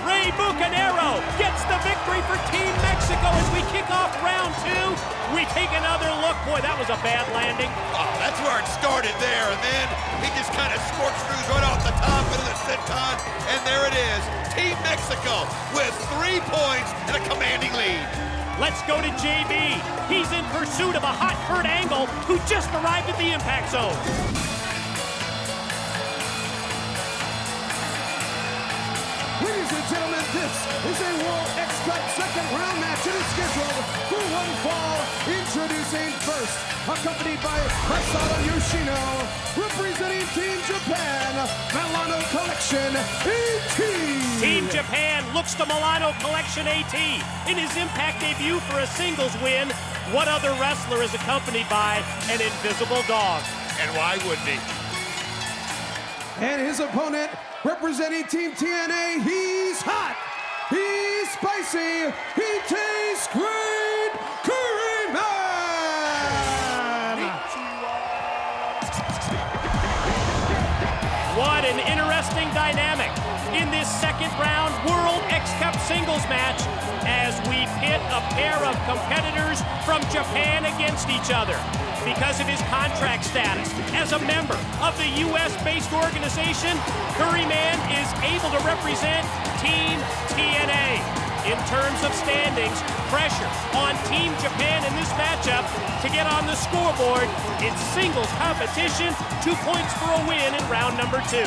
Ray Bucanero gets the victory for Team Mexico as we kick off round 2. We take another look. Boy, that was a bad landing. Oh, that's where it started there, and then he just kind of corkscrews right off the top into the senton, and there it is. Team Mexico with 3 points and a commanding lead. Let's go to JB. He's in pursuit of a hot Kurt Angle who just arrived at the impact zone. Ladies and gentlemen, this is a World X Cup second round match. It is scheduled for one fall. Introducing first, accompanied by Masato Yoshino, representing Team Japan, Milano Collection AT. Team Japan looks to Milano Collection AT in his Impact debut for a singles win. What other wrestler is accompanied by an invisible dog? And why wouldn't he? And his opponent, representing Team TNA, he's hot, he's spicy, he tastes great, Curry Man! What an interesting dynamic in this second round World X Cup singles match as we pit a pair of competitors from Japan against each other. Because of his contract status as a member of the US-based organization, Curryman is able to represent Team TNA. In terms of standings, pressure on Team Japan in this matchup to get on the scoreboard. It's singles competition, 2 points for a win in round number 2.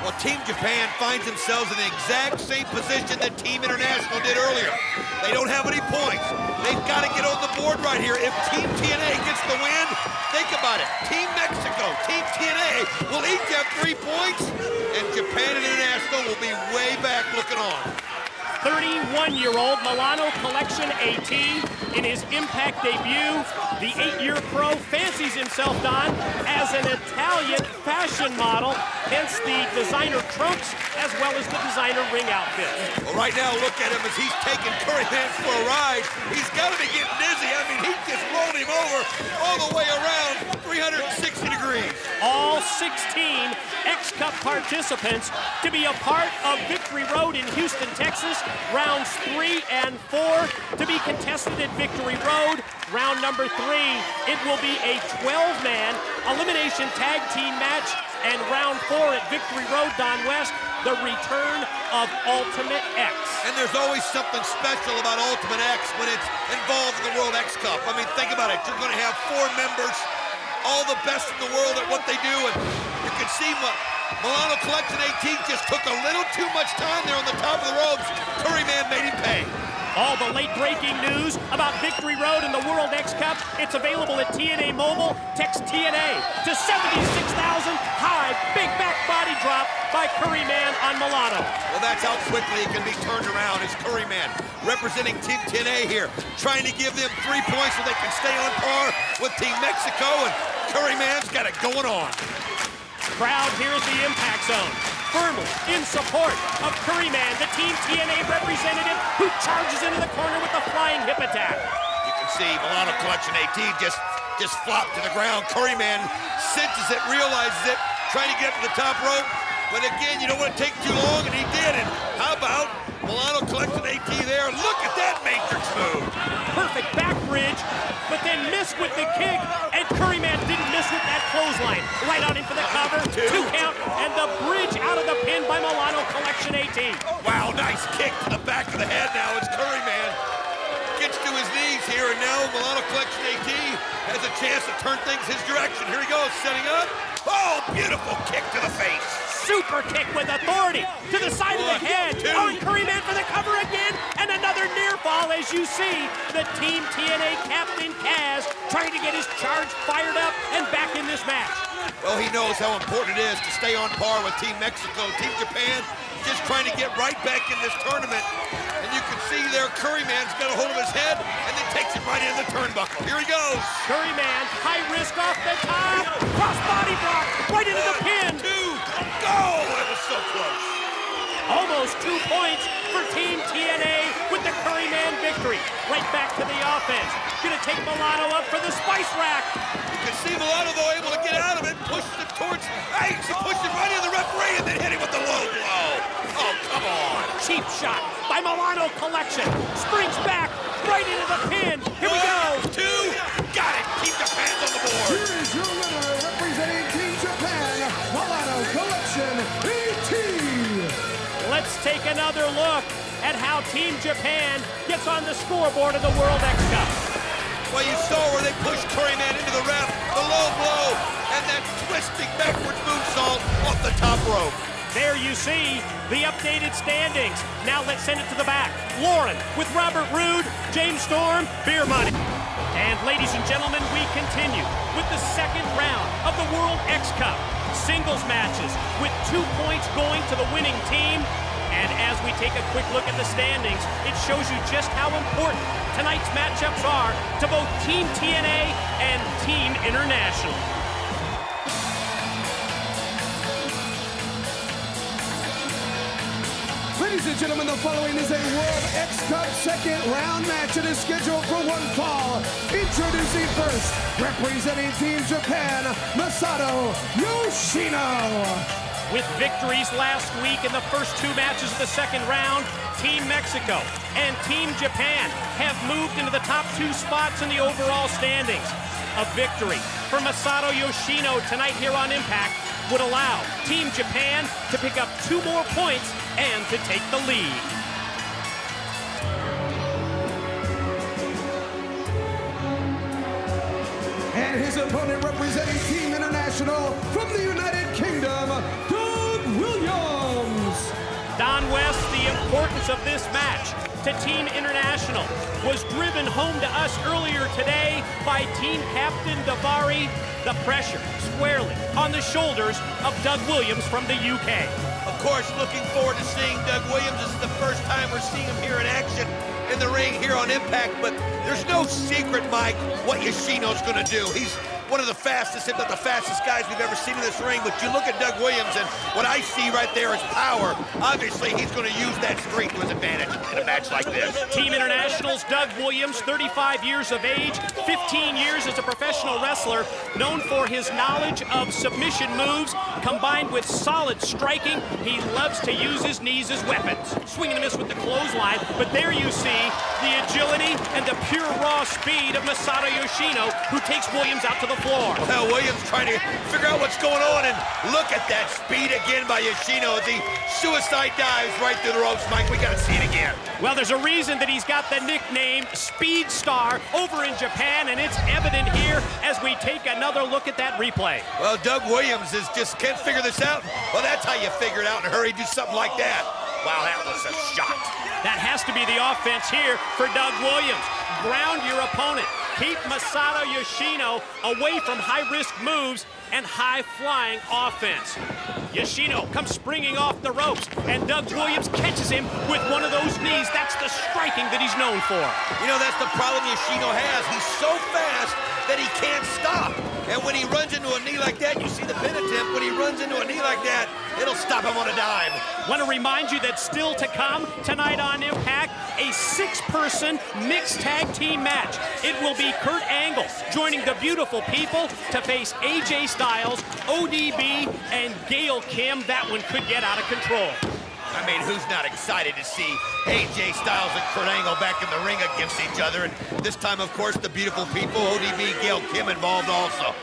Well, Team Japan finds themselves in the exact same position that Team International did earlier. They don't have any points. They've got to get on the board right here. If Team TNA gets the win, think about it. Team Mexico, Team TNA will each have 3 points, and Japan and International will be way back looking on. 31-year-old Milano Collection AT in his Impact debut. The 8-year pro fancies himself, Don, as an Italian fashion model, hence the designer trunks as well as the designer ring outfit. Well, right now, look at him as he's taking Curryman for a ride. He's got to be getting dizzy. I mean, he just rolled him over all the way around 360 degrees. All 16 X Cup participants to be a part of Victory Road in Houston, Texas. Rounds 3 and 4 to be contested at Victory Road. Round number 3, it will be a 12-man elimination tag team match. And round 4 at Victory Road, Don West, the return of Ultimate X. And there's always something special about Ultimate X when it's involved in the World X Cup. I mean, think about it. You're going to have 4 members, all the best in the world at what they do. And you can see Milano Collection 18 just took a little too much time there on the top of the ropes. Curryman made him pay. All the late-breaking news about Victory Road and the World X Cup, it's available at TNA Mobile. Text TNA to 76,000. High, big back body drop by Curryman on Milano. Well, that's how quickly it can be turned around. It's Curryman representing Team TNA here, trying to give them 3 points so they can stay on par with Team Mexico, and Curryman's got it going on. Crowd here at the Impact Zone, firmly in support of Curryman, the Team TNA representative who charges into the corner with a flying hip attack. You can see Milano Collection 18 just flopped to the ground. Curryman senses it, realizes it, trying to get to the top rope. But again, you don't want to take too long, and he did. And how about Milano collects an AT there? Look at that matrix move. Perfect back bridge, but then missed with the kick, and Curryman didn't miss with that clothesline. Right on in for the cover, two count, and the bridge out of the pin by Milano collects an AT. Wow, nice kick to the back of the head now. It's Curryman. Gets to his knees here, and now Milano collects an AT. Has a chance to turn things his direction. Here he goes, setting up. Oh, beautiful kick to the face. Super kick with authority to the side of the head. Oh, and Curryman for the cover again, and another near fall as you see the Team TNA captain Kaz trying to get his charge fired up and back in this match. Well, he knows how important it is to stay on par with Team Mexico. Team Japan just trying to get right back in this tournament. And you can see there Curryman's got a hold of his head and then takes it right into the turnbuckle. Here he goes. Curryman, high risk off the top. Cross body block right into the pin. 1, 2, go! That was so close. Almost 2 points for Team TNA with the Curryman victory. Right back to the offense. Gonna take Milano up for the spice rack. You can see Milano, though, able to get out of it, pushes it towards AXS. He pushed it right into the referee and then hit him with the low blow. Oh, come on. Cheap shot by Milano Collection. Springs back right into the pin. Here we go. 1, 2, got it. Team Japan's on the board. Here is your winner, representing Team Japan, Milano Collection, AT. Let's take another look at how Team Japan gets on the scoreboard of the World X Cup. Well, you saw where they pushed Curryman into the ref, the low blow, and that twisting backwards moonsault off the top rope. There you see the updated standings. Now let's send it to the back. Lauren with Robert Roode, James Storm, Beer Money. And ladies and gentlemen, we continue with the second round of the World X Cup. Singles matches with 2 points going to the winning team. And as we take a quick look at the standings, it shows you just how important tonight's matchups are to both Team TNA and Team International. Ladies and gentlemen, the following is a World X Cup second round match. It is scheduled for one fall. Introducing first, representing Team Japan, Masato Yoshino. With victories last week in the first 2 matches of the second round, Team Mexico and Team Japan have moved into the top 2 spots in the overall standings. A victory for Masato Yoshino tonight here on Impact would allow Team Japan to pick up 2 more points and to take the lead. And his opponent, representing Team International from the United Kingdom, Doug Williams. Don West, the importance of this match to Team International was driven home to us earlier today by Team Captain Davari. The pressure squarely on the shoulders of Doug Williams from the UK. Of course, looking forward to seeing Doug Williams. This is the first time we're seeing him here in action in the ring here on Impact, but there's no secret, Mike, what Yoshino's going to do. He's one of the fastest, if not the fastest guys we've ever seen in this ring, but you look at Doug Williams, and what I see right there is power. Obviously, he's going to use that streak to his advantage in a match like this. Team International's Doug Williams, 35 years of age, 15 years as a professional wrestler, known for his knowledge of submission moves, combined with solid striking. He loves to use his knees as weapons. Swing and a miss with the clothesline, but there you see the agility and the pure raw speed of Masato Yoshino, who takes Williams out to the floor. Well, Williams trying to figure out what's going on, and look at that speed again by Yoshino as he suicide dives right through the ropes. Mike, we got to see it again. Well, there's a reason that he's got the nickname Speed Star over in Japan, and it's evident here as we take another look at that replay. Well, Doug Williams just can't figure this out. Well, that's how you figure it out in a hurry, do something like that. Wow, that was a shot. That has to be the offense here for Doug Williams. Ground your opponent. Keep Masato Yoshino away from high-risk moves and high-flying offense. Yoshino comes springing off the ropes, and Doug Williams catches him with one of those knees. That's the striking that he's known for. You know, that's the problem Yoshino has. He's so fast that he can't stop. And when he runs into a knee like that, you see the pin attempt. When he runs into a knee like that, it'll stop him on a dime. Want to remind you that still to come tonight on Impact, a 6-person mixed tag team match. It will be Kurt Angle joining the beautiful people to face AJ Styles, ODB, and Gail Kim. That one could get out of control. I mean, who's not excited to see AJ Styles and Kurt Angle back in the ring against each other? And this time, of course, the beautiful people, ODB, Gail Kim involved also.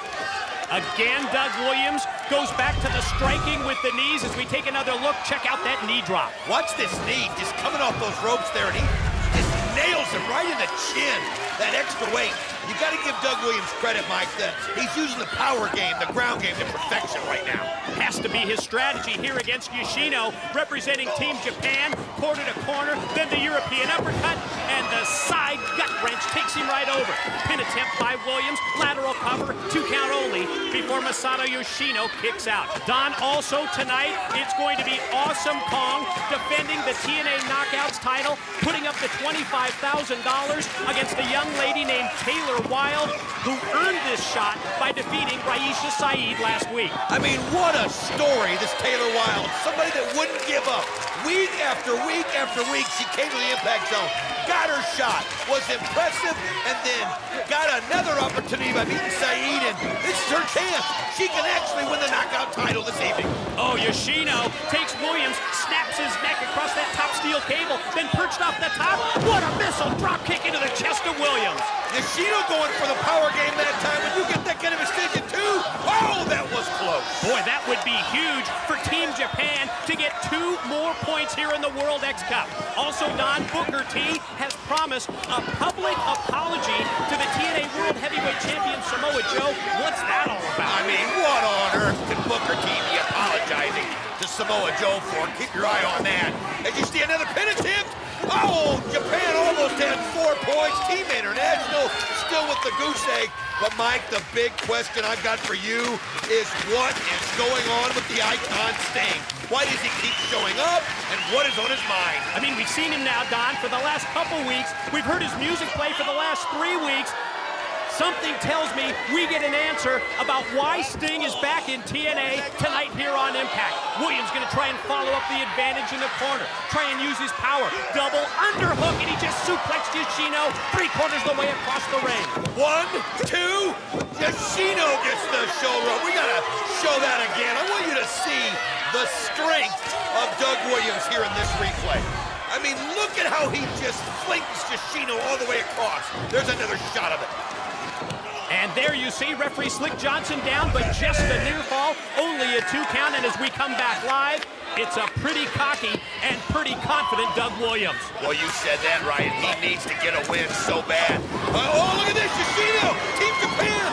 Again, Doug Williams goes back to the striking with the knees as we take another look. Check out that knee drop. Watch this knee just coming off those ropes there, and he just nails him right in the chin. That extra weight. You got to give Doug Williams credit, Mike, that he's using the power game, the ground game to perfection right now. Has to be his strategy here against Yoshino, representing Team Japan, corner to corner, then the European uppercut, and the side gut wrench takes him right over. Pin attempt by Williams, lateral cover, 2 count only, before Masato Yoshino kicks out. Don, also tonight, it's going to be Awesome Kong defending the TNA Knockouts title, putting up the $25,000 against a young lady named Taylor Wilde, who earned this shot by defeating Raisha Saeed last week. I mean, what a story, this Taylor Wilde. Somebody that wouldn't give up. Week after week after week, she came to the impact zone, got her shot, was impressive, and then got another opportunity by beating Saeed, and this is her chance. She can actually win the knockout title this evening. Oh, Yoshino takes Williams, snaps his neck across that top steel cable, then perched off the top. What a missile drop kick into the chest of Williams. Yoshino going for the power game that time. When you get that kind of extension too, oh, that was close. Boy, that would be huge for Team Japan to get 2 more points here in the World X Cup. Also, Don, Booker T has promised a public apology to the TNA World Heavyweight Champion Samoa Joe. What's that all about? I mean, what on earth can Booker T be apologizing to Samoa Joe for? Keep your eye on that. As you see another pin attempt. Oh, Japan almost had 4 points. Team International still with the goose egg. But, Mike, the big question I've got for you is what is going on with the Icon Sting? Why does he keep showing up, and what is on his mind? I mean, we've seen him now, Don, for the last couple weeks. We've heard his music play for the last 3 weeks. Something tells me we get an answer about why Sting is back in TNA tonight here on Impact. Williams going to try and follow up the advantage in the corner, try and use his power. Double underhook, and he just suplexed Yoshino 3/4 the way across the ring. 1, 2, Yoshino gets the show rope. We got to show that again. I want you to see the strength of Doug Williams here in this replay. I mean, look at how he just flings Yoshino all the way across. There's another shot of it. And there you see referee Slick Johnson down, but just a near fall, only a 2 count. And as we come back live, it's a pretty cocky and pretty confident Doug Williams. Well, you said that, Ryan. He needs to get a win so bad. Oh, look at this, Yoshino, Team Japan.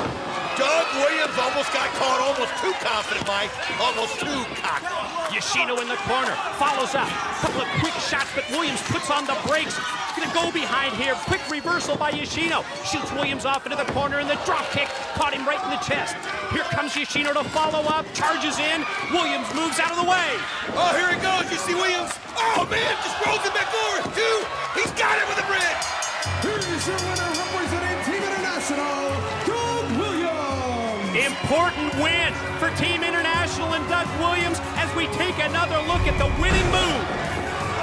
Doug Williams almost got caught, almost too confident, Mike. Almost too cocky. Yoshino in the corner, follows up. Couple of quick shots, but Williams puts on the brakes. Gonna go behind here. Quick reversal by Yoshino. Shoots Williams off into the corner, and the drop kick caught him right in the chest. Here comes Yoshino to follow up, charges in. Williams moves out of the way. Oh, here he goes. You see Williams. Oh, man, just rolls it back over. 2. He's got it with the bridge. Here is your winner representing Team International, Doug Williams. Important win for Team International and Doug Williams as we take another look at the winning move.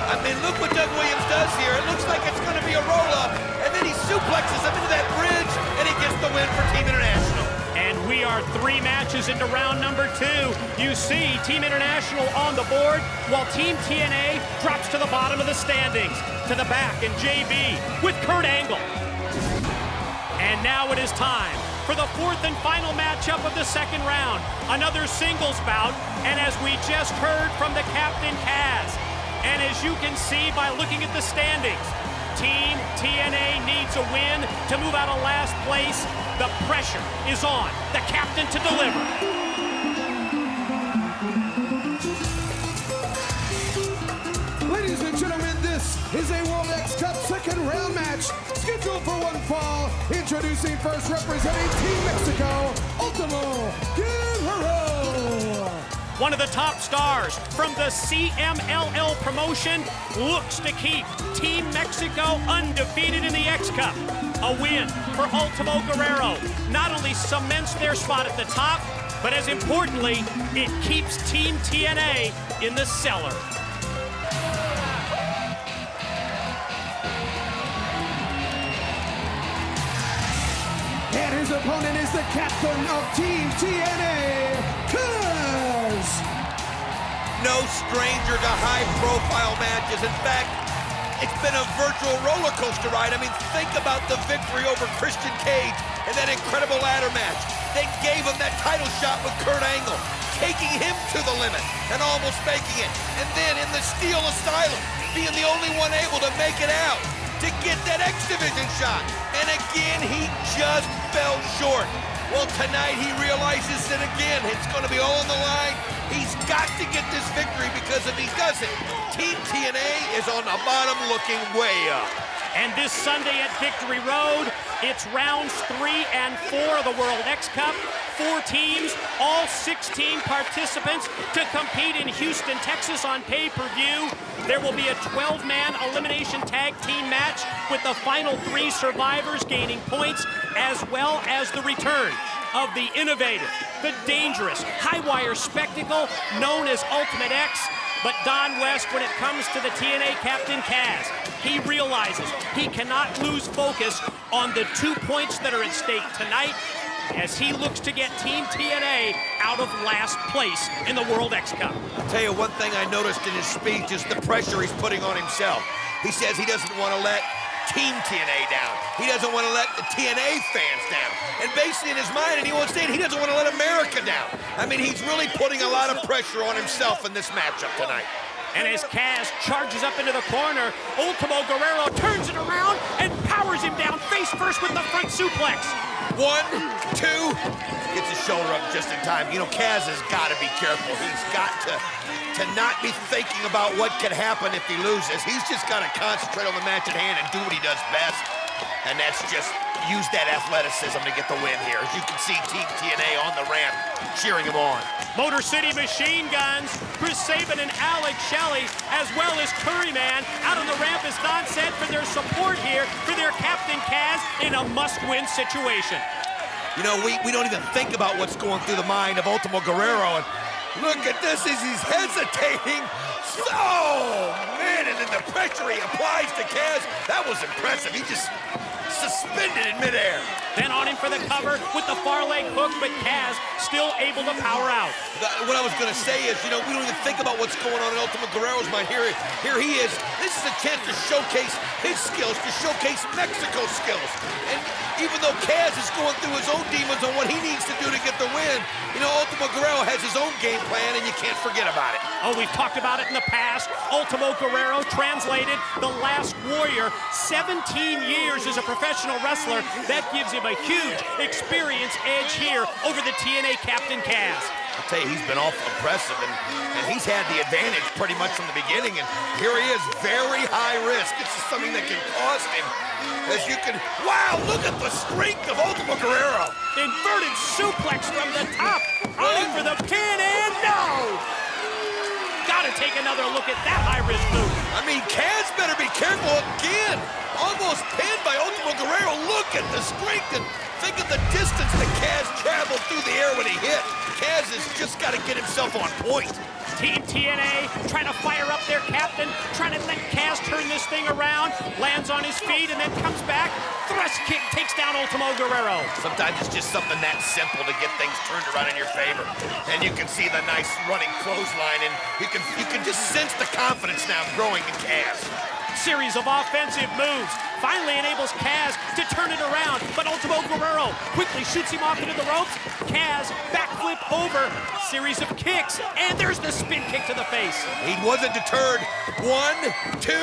I mean, look what Doug Williams does here. It looks like it's going to be a roll-up, and then he suplexes him into that bridge, and he gets the win for Team International. And we are 3 matches into round number 2. You see Team International on the board, while Team TNA drops to the bottom of the standings. To the back, and JB with Kurt Angle. And now it is time for the 4th and final matchup of the 2nd round. Another singles bout, and as we just heard from the captain, Kaz, and as you can see by looking at the standings, Team TNA needs a win to move out of last place. The pressure is on the captain to deliver. Ladies and gentlemen, this is a World X Cup 2nd round match scheduled for 1 fall. Introducing first, representing Team Mexico, Ultimo Guerrero. One of the top stars from the CMLL promotion looks to keep Team Mexico undefeated in the X Cup. A win for Ultimo Guerrero not only cements their spot at the top, but as importantly, it keeps Team TNA in the cellar. opponent is the captain of Team TNA, Kaz. No stranger to high-profile matches. In fact, it's been a virtual roller coaster ride. I mean, think about the victory over Christian Cage and that incredible ladder match. They gave him that title shot with Kurt Angle, taking him to the limit and almost making it. And then in the Steel Asylum, being the only one able to make it out to get that X Division shot. And again, he just fell short. Well, tonight he realizes that again, it's going to be all on the line. He's got to get this victory because if he doesn't, Team TNA is on the bottom looking way up. And this Sunday at Victory Road, it's rounds 3 and 4 of the World X Cup. 4 teams, all 16 participants to compete in Houston, Texas on pay-per-view. There will be a 12-man elimination tag team match with the final 3 survivors gaining points, as well as the return of the innovative, the dangerous, high-wire spectacle known as Ultimate X. But Don West, when it comes to the TNA Captain Kaz, he realizes he cannot lose focus on the 2 points that are at stake tonight as he looks to get Team TNA out of last place in the World X Cup. I'll tell you one thing I noticed in his speech is the pressure he's putting on himself. He says he doesn't want to let Team TNA down. He doesn't want to let the TNA fans down. And basically in his mind, and he won't say it, he doesn't want to let America down. I mean, he's really putting a lot of pressure on himself in this matchup tonight. And as Kaz charges up into the corner, Ultimo Guerrero turns it around and powers him down face first with the front suplex. 1, 2, gets his shoulder up just in time. You know, Kaz has got to be careful. He's got to not be thinking about what could happen if he loses. He's just got to concentrate on the match at hand and do what he does best. And that's just use that athleticism to get the win here. As you can see, Team TNA on the ramp cheering him on. Motor City Machine Guns, Chris Sabin and Alex Shelley, as well as Curryman, out on the ramp, as Don said, for their support here for their Captain Kaz in a must-win situation. You know, we don't even think about what's going through the mind of Ultimo Guerrero. And look at this as he's hesitating. Oh, man, and then the pressure he applies to Kaz, that was impressive. He just suspended in midair. Then on him for the cover with the far leg hook, but Kaz still able to power out. What I was going to say is, you know, we don't even think about what's going on in Ultimo Guerrero's mind. Here he is. This is a chance to showcase his skills, to showcase Mexico's skills. And even though Kaz is going through his own demons on what he needs to do to get the win, you know, Ultimo Guerrero has his own game plan, and you can't forget about it. Oh, we've talked about it in the past. Ultimo Guerrero, translated, the last warrior, 17 years as a professional wrestler. That gives him a huge experience edge here over the TNA Captain Kaz. I'll tell you, he's been awful impressive, and he's had the advantage pretty much from the beginning, and here he is, very high risk. This is something that can cost him, as you can, wow, look at the strength of Ultimo Guerrero. Inverted suplex from the top, running for the pin, and no! Gotta take another look at that high-risk move. I mean, Kaz better be careful again. Almost pinned by Ultimo Guerrero. Look at the strength, and think of the distance that Kaz traveled through the air when he hit. Kaz has just got to get himself on point. Team TNA trying to fire up their captain, trying to let Kaz turn this thing around, lands on his feet and then comes back, thrust kick takes down Ultimo Guerrero. Sometimes it's just something that simple to get things turned around in your favor. And you can see the nice running clothesline, and you can just sense the confidence now growing in Kaz. Series of offensive moves finally enables Kaz to turn it around, but Ultimo Guerrero quickly shoots him off into the ropes. Kaz backflip over, series of kicks, and there's the spin kick to the face. He wasn't deterred. 1, 2,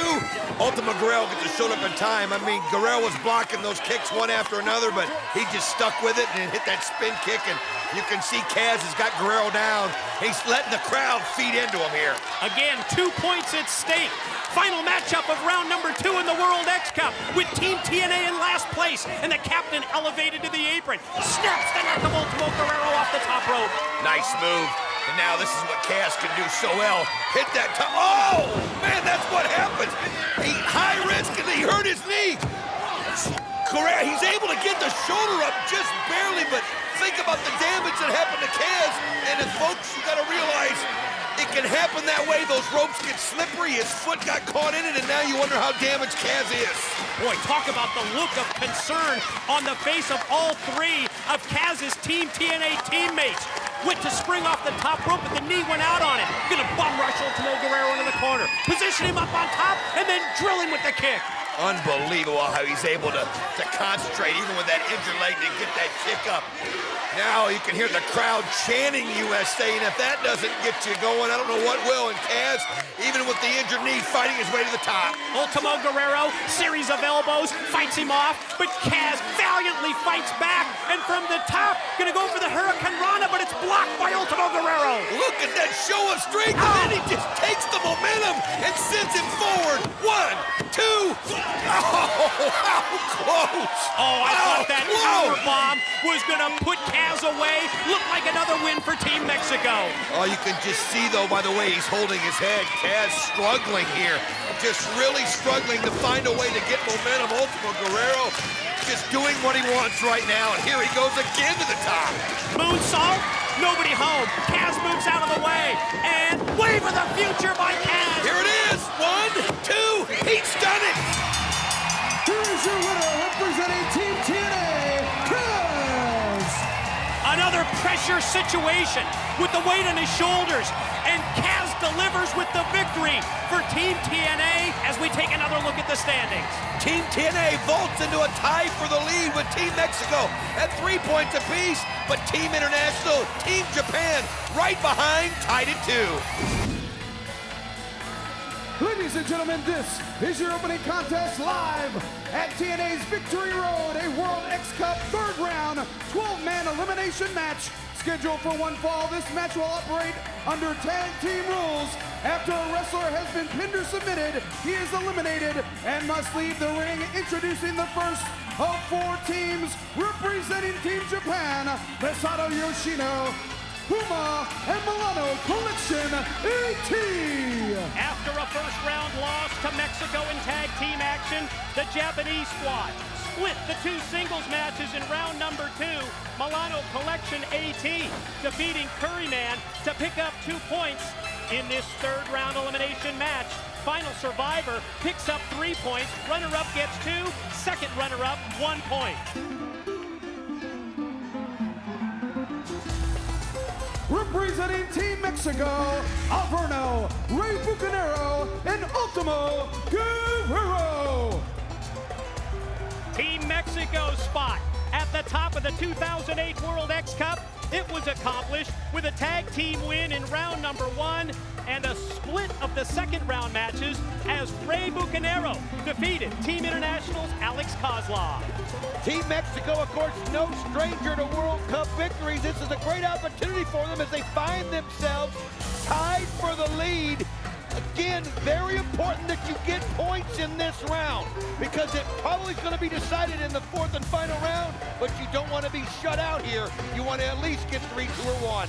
Ultimo Guerrero gets his shoulder up in time. I mean, Guerrero was blocking those kicks one after another, but he just stuck with it and hit that spin kick, and you can see Kaz has got Guerrero down. He's letting the crowd feed into him here. Again, 2 points at stake. Final matchup of round number 2 in the World X Cup with Team TNA in last place and the captain elevated to the apron. Snaps the neck of Ultimo Guerrero off the top rope. Nice move. And now this is what Kaz can do so well. Hit that top. Oh, man, that's what happens. He high risk and he hurt his knee. Correct. He's able to get the shoulder up just barely, but think about the damage that happened to Kaz. And folks, you got to realize, it can happen that way. Those ropes get slippery. His foot got caught in it, and now you wonder how damaged Kaz is. Boy, talk about the look of concern on the face of all 3 of Kaz's Team TNA teammates. Went to spring off the top rope, but the knee went out on him. Gonna bum rush Ultimo Guerrero into the corner. Position him up on top, and then drill him with the kick. Unbelievable how he's able to concentrate, even with that injured leg, to get that kick up. Now you can hear the crowd chanting USA, and if that doesn't get you going, I don't know what will. And Kaz, even with the injured knee, fighting his way to the top. Ultimo Guerrero, series of elbows, fights him off, but Kaz valiantly fights back, and from the top, gonna go for the Hurricane Rana, but it's blocked by Ultimo Guerrero. Look at that show of strength, and then he just takes the momentum and sends him forward. 1, 2. Oh, how close! Oh, I thought that power bomb was gonna put Kaz away. Looked like another win for Team Mexico. Oh, you can just see, though, by the way he's holding his head, Kaz struggling here. Just really struggling to find a way to get momentum. Ultimo Guerrero just doing what he wants right now, and here he goes again to the top. Moonsault, nobody home. Kaz moves out of the way, and wave of the future by Kaz. Here it is, 1, 2, he's done it! Here's your winner, representing Team TNA, Kaz! Another pressure situation with the weight on his shoulders, and Kaz delivers with the victory for Team TNA as we take another look at the standings. Team TNA vaults into a tie for the lead with Team Mexico at 3 points apiece, but Team International, Team Japan, right behind, tied at 2. Ladies and gentlemen, this is your opening contest live at TNA's Victory Road, a World X Cup third round 12-man elimination match scheduled for one fall. This match will operate under tag team rules. After a wrestler has been pinned or submitted, he is eliminated and must leave the ring. Introducing the first of 4 teams representing Team Japan, Masato Yoshino, Puma, and Milano Collection AT. After a first-round loss to Mexico in tag team action, the Japanese squad split the 2 singles matches in round number 2. Milano Collection AT defeating Curryman to pick up 2 points in this third-round elimination match. Final survivor picks up 3 points. Runner-up gets 2. Second runner-up, 1 point. Representing Team Mexico, Alverno, Ray Bucanero, and Ultimo Guerrero. Team Mexico's spot at the top of the 2008 World X Cup. It was accomplished with a tag team win in round number 1 and a split of the second round matches as Ray Bucanero defeated Team International's Alex Kozlov. Team Mexico, of course, no stranger to World Cup victories. This is a great opportunity for them as they find themselves tied for the lead. Again, very important that you get points in this round because it probably is going to be decided in the 4th and final round, but you don't want to be shut out here. You want to at least get 3, 2, or 1.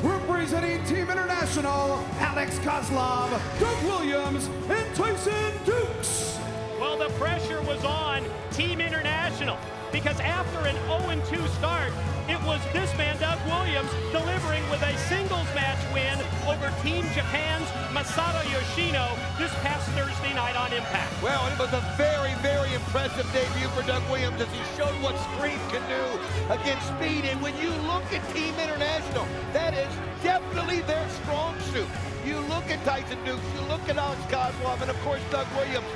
Representing Team International, Alex Kozlov, Doug Williams, and Tyson Dukes. Well, the pressure was on Team International because after an 0-2 start, it was this man, Doug Williams, delivering with a singles match win over Team Japan's Masato Yoshino this past Thursday night on Impact. Well, it was a very, very impressive debut for Doug Williams as he showed what Scream can do against speed. And when you look at Team International, that is definitely their strong suit. You look at Tyson Dukes, you look at Alex Kozlov, and of course Doug Williams.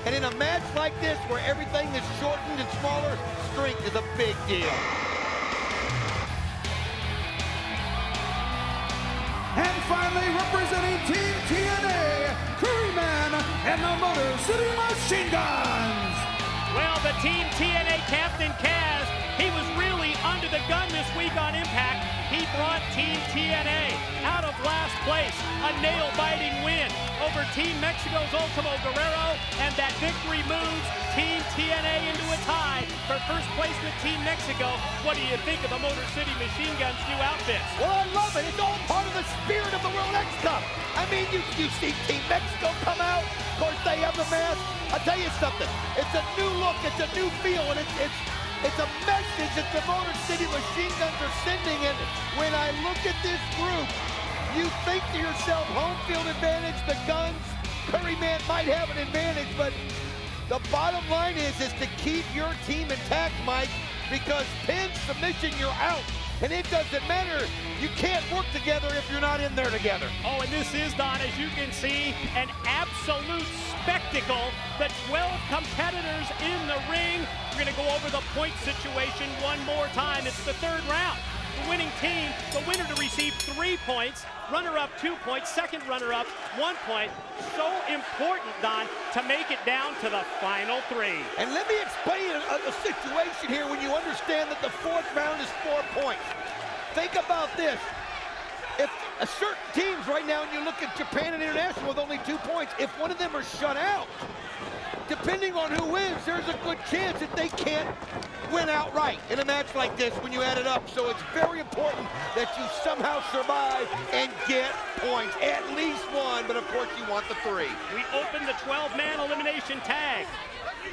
And in a match like this, where everything is shortened and smaller, strength is a big deal. And finally, representing Team TNA, Curryman and the Motor City Machine Guns. Well, the Team TNA captain, Kaz, he was really under the gun this week on Impact. He brought Team TNA out of last place. A nail-biting win over Team Mexico's Ultimo Guerrero, and that victory moves Team TNA into a tie for first place with Team Mexico. What do you think of the Motor City Machine Guns' new outfits? Well, I love it. It's all part of the spirit of the World X Cup. I mean, you see Team Mexico come out. Of course, they have the mask. I'll tell you something. It's a new look. It's a new feel, and it's a message that the Motor City Machine Guns are sending. And when I look at this group, you think to yourself, home field advantage, the Guns, Curry Man might have an advantage, but the bottom line is to keep your team intact, Mike, because pin, submission, you're out. And it doesn't matter. You can't work together if you're not in there together. Oh, and this is, Don, as you can see, an absolute spectacle. The 12 competitors in the ring. We're going to go over the point situation one more time. It's the third round. The winning team, the winner to receive 3 points, runner-up 2 points, second runner-up 1 point. So important, Don, to make it down to the final 3. And let me explain a situation here when you understand that the fourth round is 4 points. Think about this. If a certain teams right now, and you look at Japan and International with only 2 points, if one of them are shut out, depending on who wins, there's a good chance that they can't win outright in a match like this when you add it up. So it's very important that you somehow survive and get points, at least 1, but of course you want the 3. We open the 12-man elimination tag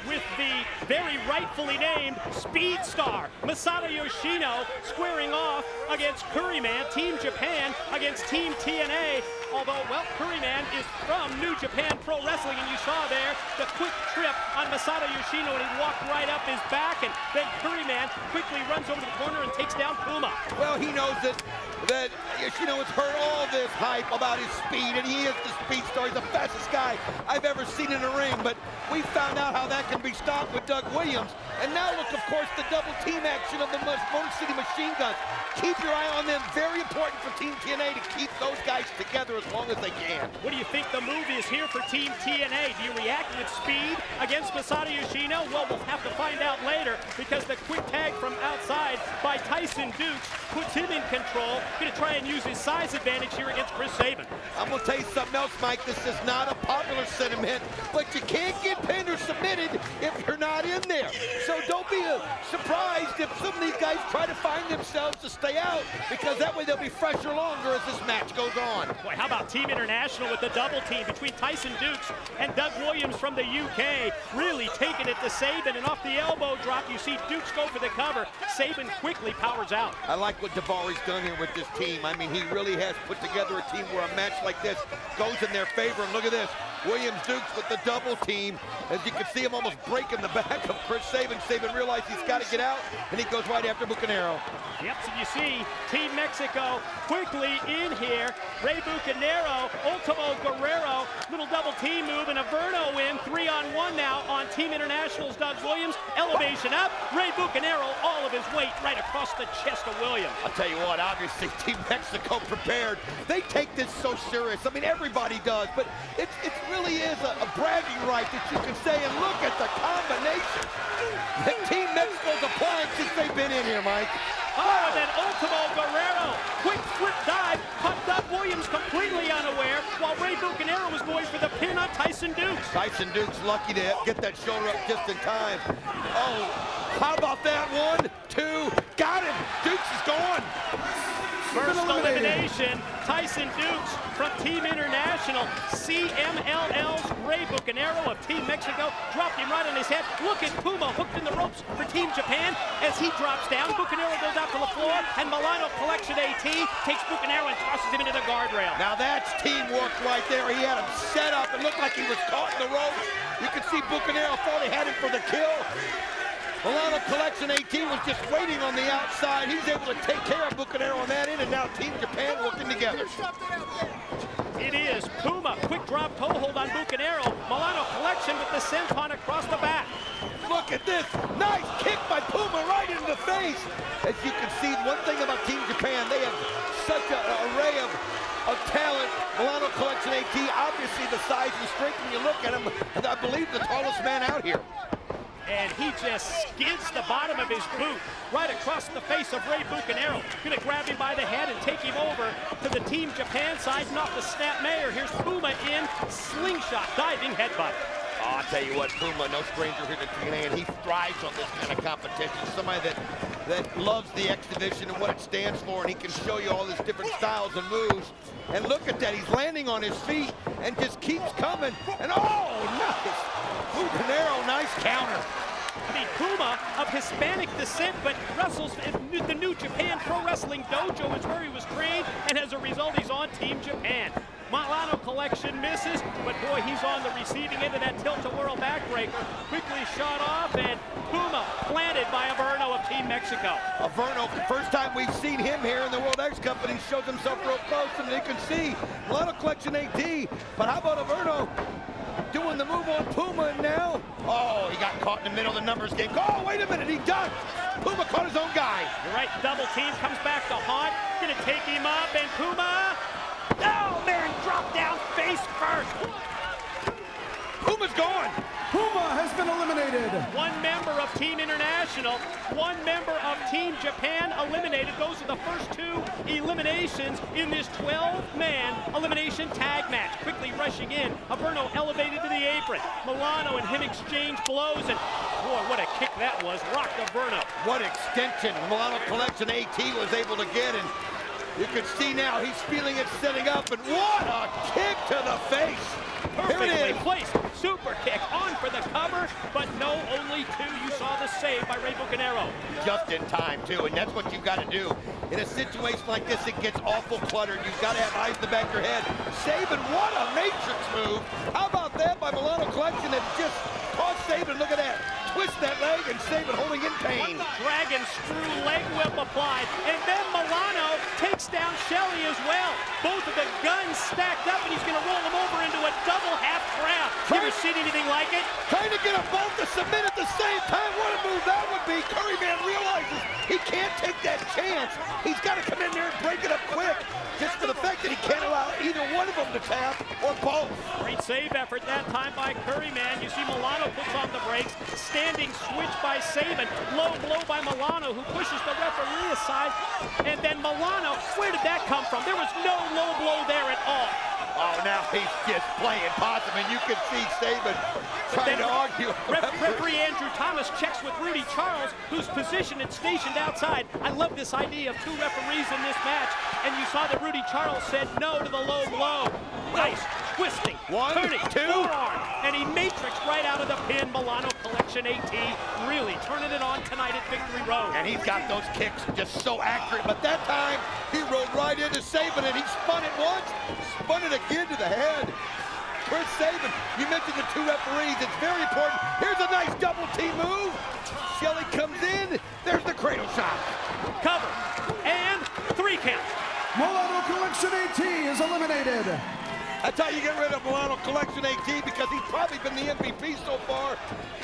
with the very rightfully named Speed Star, Masato Yoshino, squaring off against Curryman, Team Japan against Team TNA. Although, well, Curryman is from New Japan Pro Wrestling, and you saw there the quick trip on Masato Yoshino, and he walked right up his back, and then Curryman quickly runs over to the corner and takes down Puma. Well, he knows that Yoshino has heard all this hype about his speed, and he is the Speed Star. He's the fastest guy I've ever seen in a ring, but we found out how that can be stopped with Doug Williams. And now look, of course, the double team action of the Motor City Machine Guns. Keep your eye on them. Very important for Team TNA to keep those guys together as long as they can. What do you think the move is here for Team TNA? Do you react with speed against Masato Yoshino? Well, we'll have to find out later, because the quick tag from outside by Tyson Dukes puts him in control. Going to try and use his size advantage here against Chris Sabin. I'm going to tell you something else, Mike. This is not a popular sentiment, but you can't get pinned or submitted if you're not in there. So don't be surprised if some of these guys try to find themselves to stay out, because that way they'll be fresher longer as this match goes on. Boy, how about Team International with the double team between Tyson Dukes and Doug Williams from the UK, really taking it to Sabin, and off the elbow drop, you see Dukes go for the cover. Sabin quickly powers out. I like what Davari's done here with this team. I mean, he really has put together a team where a match like this goes in their favor. And look at this, Williams Dukes with the double team. As you can see him almost breaking the back of Chris Sabin. Sabin realized he's got to get out, and he goes right after Bucanero. Yep, so you see Team Mexico quickly in here. Ray Bucanero, Ultimo Guerrero, little double team move, and a Verno win. 3-on-1 now on Team International's Doug Williams. Elevation up, Ray Bucanero, all of his weight right across the chest of Williams. I'll tell you what, obviously Team Mexico prepared. They take this so serious. I mean, everybody does, but it really is a bragging right that you can say, and look at the combination that Team Mexico's applying since they've been in here, Mike. Oh, and then Ultimo Guerrero, quick flip dive, caught Doug Williams completely unaware, while Ray Bucanero was going for the pin on Tyson Dukes. Tyson Dukes lucky to get that shoulder up just in time. Oh, how about that? 1, 2, got him. Dukes is gone. First elimination, Tyson Dukes from Team International. CMLL's Ray Bucanero of Team Mexico dropped him right on his head. Look at Puma hooked in the ropes for Team Japan. As he drops down, Bucanero goes out to the floor, and Milano Collection AT takes Bucanero and tosses him into the guardrail. Now that's teamwork right there. He had him set up. It looked like he was caught in the ropes. You could see Bucanero thought he had him for the kill. Milano Collection AT was just waiting on the outside. He's able to take care of Bucanero on that end, and now Team Japan working together. It is Puma, quick drop toe hold on Bucanero. Milano Collection with the senton across the back. Look at this, nice kick by Puma right into the face. As you can see, one thing about Team Japan, they have such an array of talent. Milano Collection AT, obviously the size and strength when you look at him, and I believe the tallest man out here. And he just skids the bottom of his boot right across the face of Ray Bucanero. Gonna grab him by the head and take him over to the Team Japan side, and off the snap mayor. Here's Puma in, slingshot, diving headbutt. Oh, I'll tell you what, Puma, no stranger here to TNA, and he thrives on this kind of competition. Somebody that loves the X Division and what it stands for, and he can show you all these different styles and moves. And look at that, he's landing on his feet and just keeps coming. And oh, nice! Bucanero, nice counter. I mean, Puma of Hispanic descent, but wrestles in the New Japan Pro Wrestling Dojo is where he was trained, and as a result, he's on Team Japan. Milano Collection misses, but boy, he's on the receiving end of that tilt-a-whirl backbreaker. Quickly shot off, and Puma planted by Averno of Team Mexico. Averno, first time we've seen him here in the World X Cup, and he shows himself real close, and you can see Milano Collection AT. But how about Averno doing the move on Puma, and now, oh, he got caught in the middle of the numbers game. Oh, wait a minute, he ducked. Puma caught his own guy. You're right, double team comes back to haunt. Gonna take him up, and Puma, oh man, drop down face first. Puma's gone. Puma has been eliminated. One member of Team International, one member of Team Japan eliminated. Those are the first two eliminations in this 12-man elimination tag match. Quickly rushing in, Averno elevated to the apron. Milano and him exchange blows, and boy, what a kick that was. Rocked Averno. What extension Milano Collection AT was able to get, and you can see now he's feeling it setting up, and what a kick to the face. Here it Perfectly is. placed, super kick on for the cover, but no, only two. You saw the save by Bucanero. Just in time, too, and that's what you've got to do. In a situation like this, it gets awful cluttered. You've got to have eyes in the back of your head. Saban, what a matrix move. How about that by Milano Collection that just caught Saban? Look at that. Twist that leg, and Saban holding in pain. Dragon screw leg whip applied, and then Milano takes down Shelley as well. Both of the guns stacked up, and he's going to roll them over into a double half crab. You ever seen anything like it? Trying to get them both to submit at the same time. What a move that would be. Curryman realizes he can't take that chance. He's got to come in there and break it up quick, just for the fact that he can't allow either one of them to tap, or both. Great save effort that time by Curryman. You see Milano puts on the brakes. Standing switch by Saban. Low blow by Milano, who pushes the referee aside. And then Milano, where did that come from? There was no low blow there at all. Oh, now he's just playing possum, and you can see Saban trying to argue. Referee Andrew Thomas checks with Rudy Charles, who's positioned and stationed outside. I love this idea of two referees in this match, and you saw that Rudy Charles said no to the low blow. Nice twisting, One, turning, two. forearm, and he matrixed right out of the pin. Milano Collection AT really turning it on tonight at Victory Road. And he's got those kicks just so accurate, but that time he rode right into Saban, and he spun it once, spun it again to the head. Chris Saban, you mentioned the two referees. It's very important. Here's a nice double team move. Shelley comes in. There's the cradle shot. Cover, and 3 count. Milano Collection AT is eliminated. That's how you get rid of Milano Collection AT, because he's probably been the MVP so far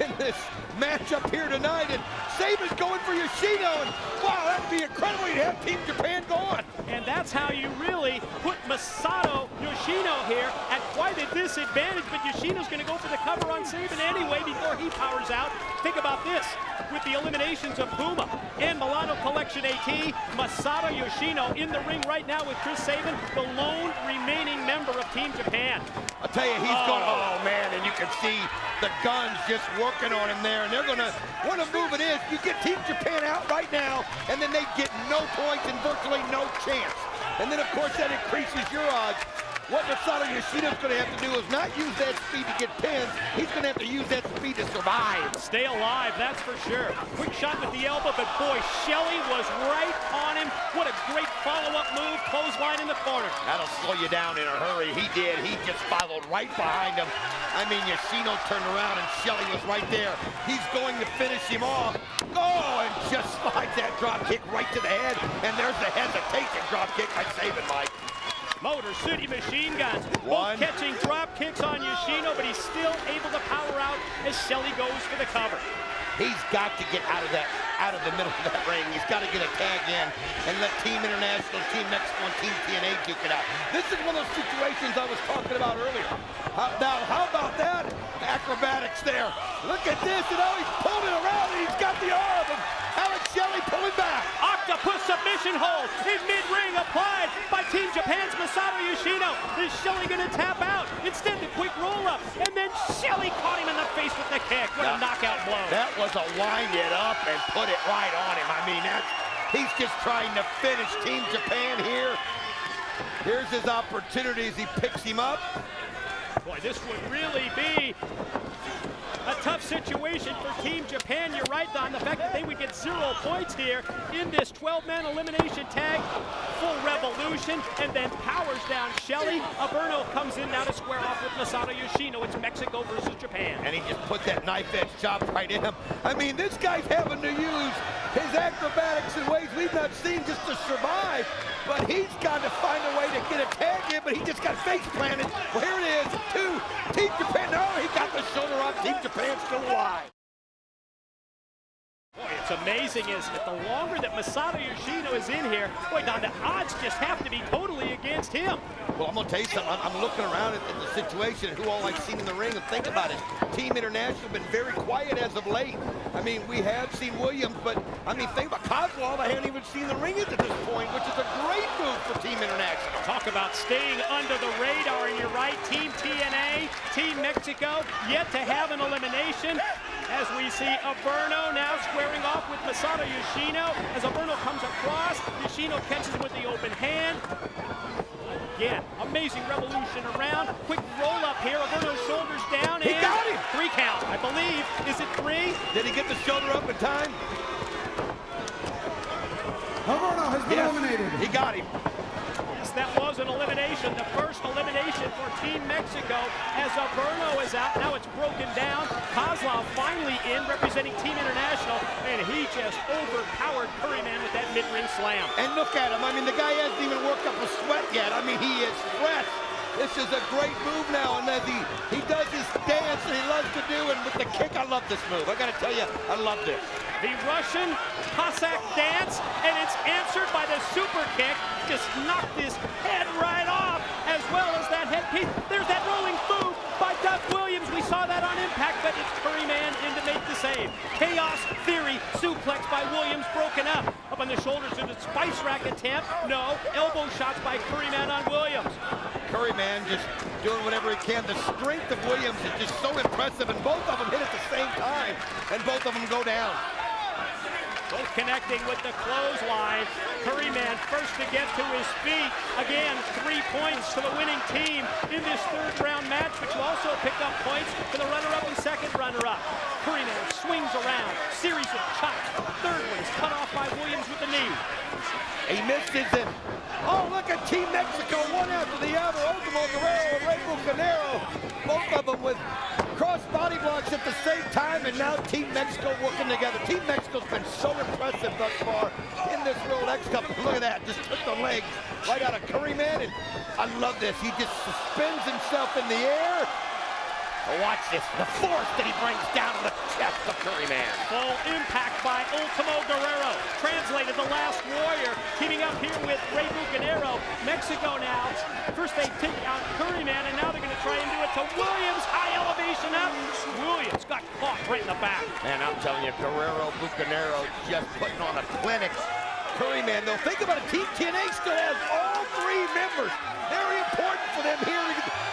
in this matchup here tonight. And Saban's going for Yoshino, and wow, that'd be incredible to have Team Japan going. And that's how you really put Masato Yoshino here at quite a disadvantage, but Yoshino's going to go for the cover on Saban anyway before he powers out. Think about this. With the eliminations of Puma and Milano Collection AT, Masato Yoshino in the ring right now with Chris Saban, the lone remaining member of Team Japan. I'll tell you, he's going, oh man, and you can see the guns just working on him there, and they're gonna, what a move it is. You get Team Japan out right now, and then they get no points and virtually no chance. And then of course that increases your odds. What Masato Yoshino's going to have to do is not use that speed to get pins. He's going to have to use that speed to survive. Stay alive, that's for sure. Quick shot with the elbow, but boy, Shelley was right on him. What a great follow-up move, clothesline in the corner. That'll slow you down in a hurry. He did. He just followed right behind him. I mean, Yoshino turned around and Shelley was right there. He's going to finish him off. Oh, and just slides that drop kick right to the head. And there's the hesitation drop kick by Saban, Mike. Motor City Machine Guns, both catching drop kicks on Yoshino, but he's still able to power out as Shelley goes for the cover. He's got to get out of the middle of that ring. He's got to get a tag in and let Team International, Team Mexico, and Team TNA duke it out. This is one of those situations I was talking about earlier. Now, how about that? Acrobatics there. Look at this, and now he's pulling it around, and he's got the arm of Alex Shelley pulling back. Octopus submission hold in mid-ring applied by Team Japan's Masato Yoshino. Is Shelley going to tap out? Instead, the quick roll-up, and then Shelley caught him in the face with the kick. What a knockout blow. That was a wind it up and put it right on him. I mean, he's just trying to finish Team Japan here. Here's his opportunity as he picks him up. Boy, this would really be a tough situation for Team Japan. You're right, Don. The fact that they would get 0 points here in this 12-man elimination tag. Full revel revolution and then powers down Shelley. Averno comes in now to square off with Masato Yoshino. It's Mexico versus Japan. And he just put that knife edge chop right in him. I mean, this guy's having to use his acrobatics in ways we've not seen just to survive. But he's got to find a way to get a tag in, but he just got face planted. Well, here it is, 2. Team Japan, no, he got the shoulder up. Team Japan's still alive. Boy, it's amazing, isn't it? The longer that Masato Yoshino is in here, boy, Don, the odds just have to be totally against him. Well, I'm going to tell you something. I'm looking around at the situation and who all I've seen in the ring, and think about it. Team International been very quiet as of late. I mean, we have seen Williams, but, I mean, think about Kozlov. I haven't even seen the ring at this point, which is a great move for Team International. Talk about staying under the radar, and you're right. Team TNA, Team Mexico, yet to have an elimination. As we see Averno now squaring off with Masato Yoshino. As Averno comes across, Yoshino catches him with the open hand. Again, amazing revolution around. Quick roll up here. Averno's shoulders down. He got him! 3 count, I believe. Is it 3? Did he get the shoulder up in time? Averno has been eliminated. He got him. Yes, that was an elimination. The first elimination for Team Mexico as Averno is out. Now it's broken down. Kozlov finally in, representing Team International, and he just overpowered Curryman with that mid-ring slam. And look at him. I mean, the guy hasn't even worked up a sweat yet. I mean, he is fresh. This is a great move now, and as he does his dance that he loves to do, and with the kick, I love this move. I got to tell you, I love this. The Russian Cossack dance, and it's answered by the super kick. Just knocked his head right off, as well as that headpiece. There's that rolling move by Doug Williams. We saw that on Impact, but it's Curryman in to make the save. Chaos Theory suplex by Williams, broken up. Up on the shoulders in a spice rack attempt. No, elbow shots by Curryman on Williams. Curryman just doing whatever he can. The strength of Williams is just so impressive, and both of them hit at the same time, and both of them go down. Both connecting with the clothesline. Curryman first to get to his feet. Again, 3 points to the winning team in this third-round match, but you also pick up points for the runner-up and second runner-up. Curryman swings around, series of chops. Third one is cut off by Williams with the knee. He misses it. Oh, look at Team Mexico, one after the other. Ultimo Guerrero and Bucanero, both of them with cross body blocks at the same time, and now Team Mexico working together. Team Mexico's been so impressive thus far in this World X Cup. Look at that, just took the legs right out of Curryman, and I love this. He just suspends himself in the air. Watch this, the force that he brings down to the chest of Curryman. Full impact by Ultimo Guerrero. Translated, the last warrior, teaming up here with Bucanero. Mexico now. First they take out Curryman, and now they're going to try and do it to Williams. High elevation up. Williams got caught right in the back. Man, I'm telling you, Guerrero, Bucanero just putting on a clinic. Curryman, though, think about it. Team TNA still has all 3 members. Very important for them here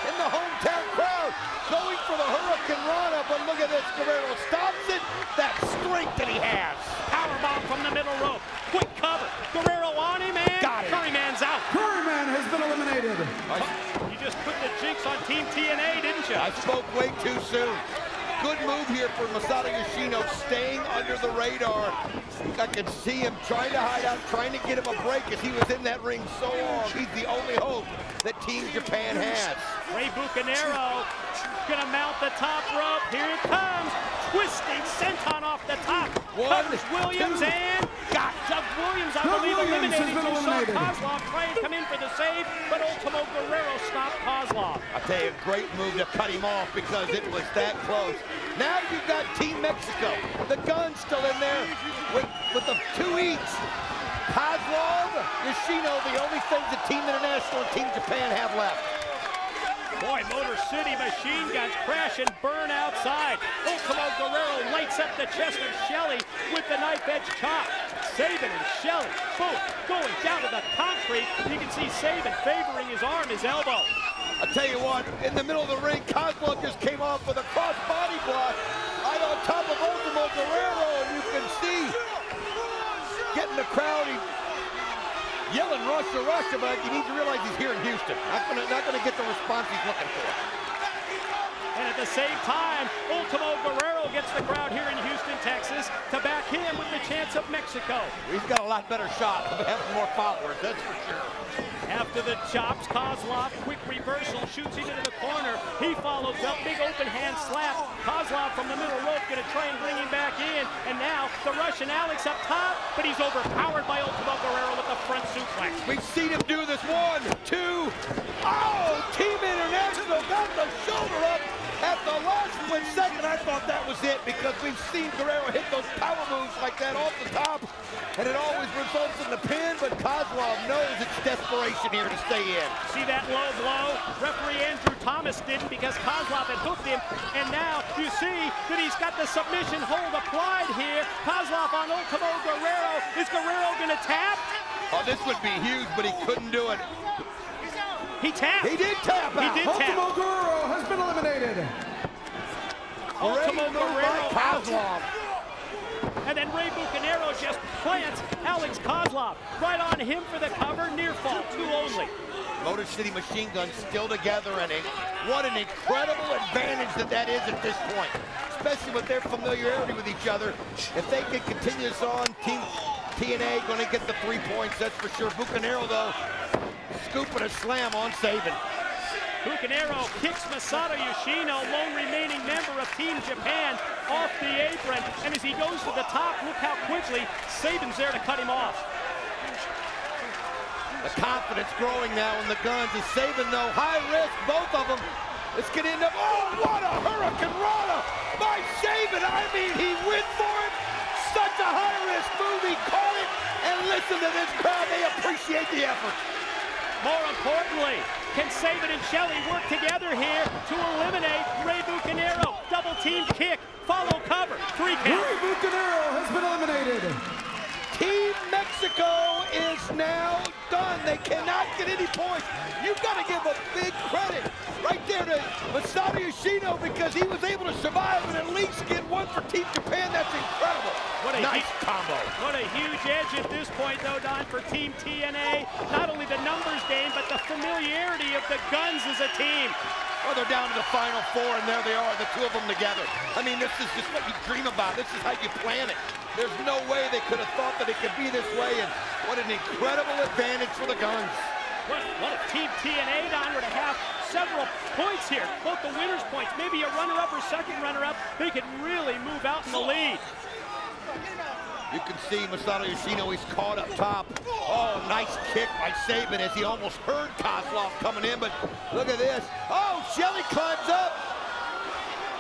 in the hometown crowd. Going for the Hurricane Rana, but look at this. Guerrero stops it. That strength that he has. Powerbomb from the middle rope. Quick cover. Guerrero on him, and Curryman's out. Curryman has been eliminated. You just put the jinx on Team TNA, didn't you? I spoke way too soon. Good move here for Masato Yoshino, staying under the radar. I could see him trying to hide out, trying to get him a break as he was in that ring so long. He's the only hope that Team Japan has. Bucanero gonna mount the top rope. Here it comes. Twisting senton off the top. Covers Williams and got Doug Williams, I believe, eliminated. You saw Kozlov trying to come in for the save, but Ultimo Guerrero stopped Kozlov. I tell you, a great move to cut him off because it was that close. Now you've got Team Mexico. The gun's still in there with the 2 each. Kozlov, Yoshino, the only things that Team International and Team Japan have left. Boy, Motor City machine guns crash and burn outside. Ultimo Guerrero lights up the chest of Shelley with the knife edge chop. Sabin and Shelley both going down to the concrete. You can see Sabin favoring his arm, his elbow. I'll tell you what, in the middle of the ring, Kozlov just came off with a cross body block right on top of Ultimo Guerrero, and you can see getting the crowd. Yelling Russia, Russia, but you need to realize he's here in Houston. Not gonna get the response he's looking for. And at the same time, Ultimo Guerrero gets the crowd here in Houston, Texas, to back him with the chance of Mexico. He's got a lot better shot of having more followers, that's for sure. to the chops. Kozlov, quick reversal, shoots him into the corner. He follows up, big open hand slap. Kozlov from the middle rope, gonna try and bring him back in. And now the Russian Alex up top, but he's overpowered by Ultimo Guerrero with the front suplex. We've seen him do this. 1, 2. Oh, Team International got the shoulder up at the last split second. I thought that was it because we've seen Guerrero hit those power moves like that off the top, and it always results in the pin, but Kozlov knows it's desperation here to stay in. See that low blow? Referee Andrew Thomas didn't because Kozlov had hooked him, and now you see that he's got the submission hold applied here. Kozlov on Ultimo Guerrero. Is Guerrero gonna tap? Oh, this would be huge, but he couldn't do it. He tapped. He did tap out. He did tap. Ultimo Guerrero has been eliminated. Ultimo Guerrero out. Kozlov. And then Ray Bucanero just plants Alex Kozlov right on him for the cover. Near fall, 2 only. Motor City Machine Guns still together, and what an incredible advantage that is at this point, especially with their familiarity with each other. If they can continue this on, Team TNA going to get the 3 points, that's for sure. Bucanero, though, scooping a slam on Sabin. Bucanero kicks Masato Yoshino, lone remaining member of Team Japan, off the apron. And as he goes to the top, look how quickly Sabin's there to cut him off. The confidence growing now in the Guns. As Sabin, though, high risk, both of them. It's going to end up, oh, what a Hurricane Rana by Sabin. I mean, he went for it. Such a high-risk move. He caught it. And listen to this crowd. They appreciate the effort. More importantly, can Sabin and Shelley work together here to eliminate Ray Bucanero? Double team kick, follow cover, 3 count. Ray Bucanero has been eliminated. Team Mexico is now done. They cannot get any points. You've got to give a big credit right there to Masato Yoshino because he was able to survive and at least get 1 for Team Japan. That's incredible. What a nice combo. What a huge edge at this point, though, Don, for Team TNA. Not only the numbers game, but the familiarity of the Guns as a team. Well, they're down to the final 4, and there they are, the 2 of them together. I mean, this is just what you dream about. This is how you plan it. There's no way they could have thought that it could be this way, and what an incredible advantage for the Guns. What if Team TNA, Don, were to have several points here, both the winner's points, maybe a runner-up or second runner-up, they could really move out in the lead. You can see Masato Yoshino, he's caught up top. Oh, nice kick by Sabin as he almost heard Kozlov coming in, but look at this. Oh, Shelley climbs up.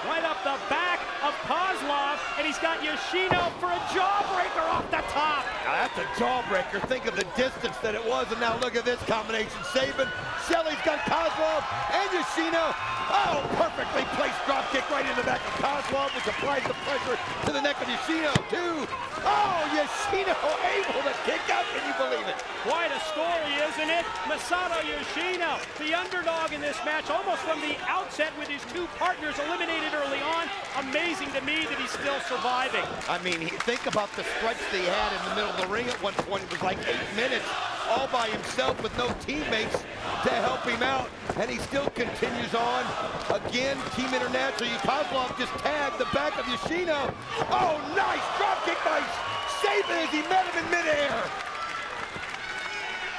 Right up the back of Kozlov, and he's got Yoshino for a jawbreaker off the top. Now that's a jawbreaker. Think of the distance that it was, and now look at this combination. Sabin, Shelley's got Kozlov, and Yoshino. Oh, perfectly placed drop kick right in the back of Kozlov, which applies the pressure to the neck of Yoshino, too. Oh, Yoshino able to kick out. Can you believe it? Quite a story, isn't it? Masato Yoshino, the underdog in this match, almost from the outset with his 2 partners eliminated early on. Amazing to me that he's still surviving. I mean, think about the stretch that he had in the middle of the ring at one point. It was like 8 minutes all by himself with no teammates to help him out, and he still continues on. Again, Team International, Kozlov just tagged the back of Yoshino. Oh, nice drop kick by Sabin as he met him in midair.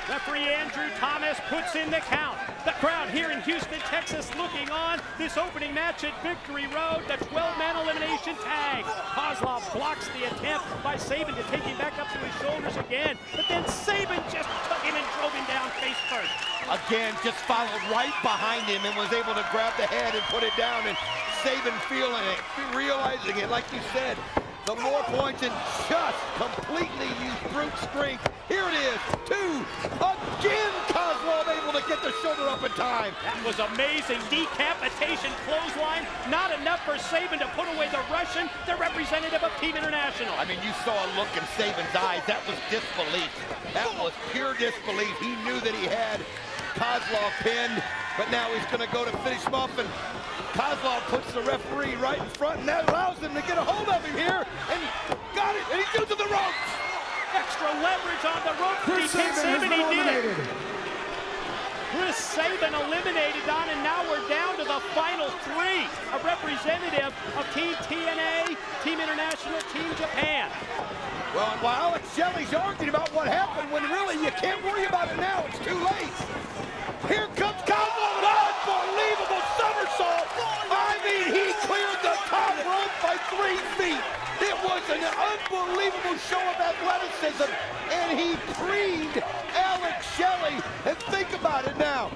Referee Andrew Thomas puts in the count. The crowd here in Houston, Texas looking on this opening match at Victory Road, the 12-man elimination tag. Kozlov blocks the attempt by Sabin to take him back up to his shoulders again, but then Sabin just took him and drove him down face first. Again, just followed right behind him and was able to grab the head and put it down, and Sabin feeling it, realizing it, like you said. The more points and just completely used brute strength. Here it is, 2. Again, Kozlov able to get the shoulder up in time. That was amazing. Decapitation clothesline. Not enough for Sabin to put away the Russian, the representative of Team International. I mean, you saw a look in Sabin's eyes. That was disbelief. That was pure disbelief. He knew that he had Kozlov pinned, but now he's going to go to finish him off, and Kozlov puts the referee right in front, and that allows him to get a hold of him here, and got it, and he's using the ropes. Extra leverage on the ropes. Chris Sabin he did it. eliminated. Chris Sabin eliminated, Don, and now we're down to the final 3. A representative of Team TNA, Team International, Team Japan. Well, and while Alex Shelley's arguing about what happened, when really you can't worry about it now, it's too late. Here comes Kozlov, an unbelievable somersault. I mean, he cleared the top rope by 3 feet. It was an unbelievable show of athleticism, and he creamed Alex Shelley. And think about it now.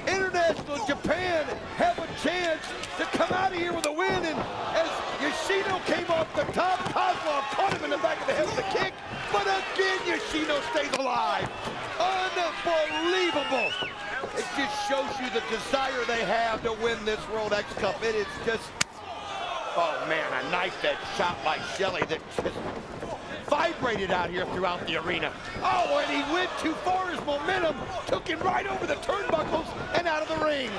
International Japan have a chance to come out of here with a win, and as Yoshino came off the top, Kozlov caught him in the back of the head with a kick, but again, Yoshino stays alive. Unbelievable. It just shows you the desire they have to win this World X Cup. It is just, oh man, a knife that shot by Shelley that just vibrated out here throughout the arena. Oh, and he went too far. His momentum took him right over the turnbuckles and out of the ring.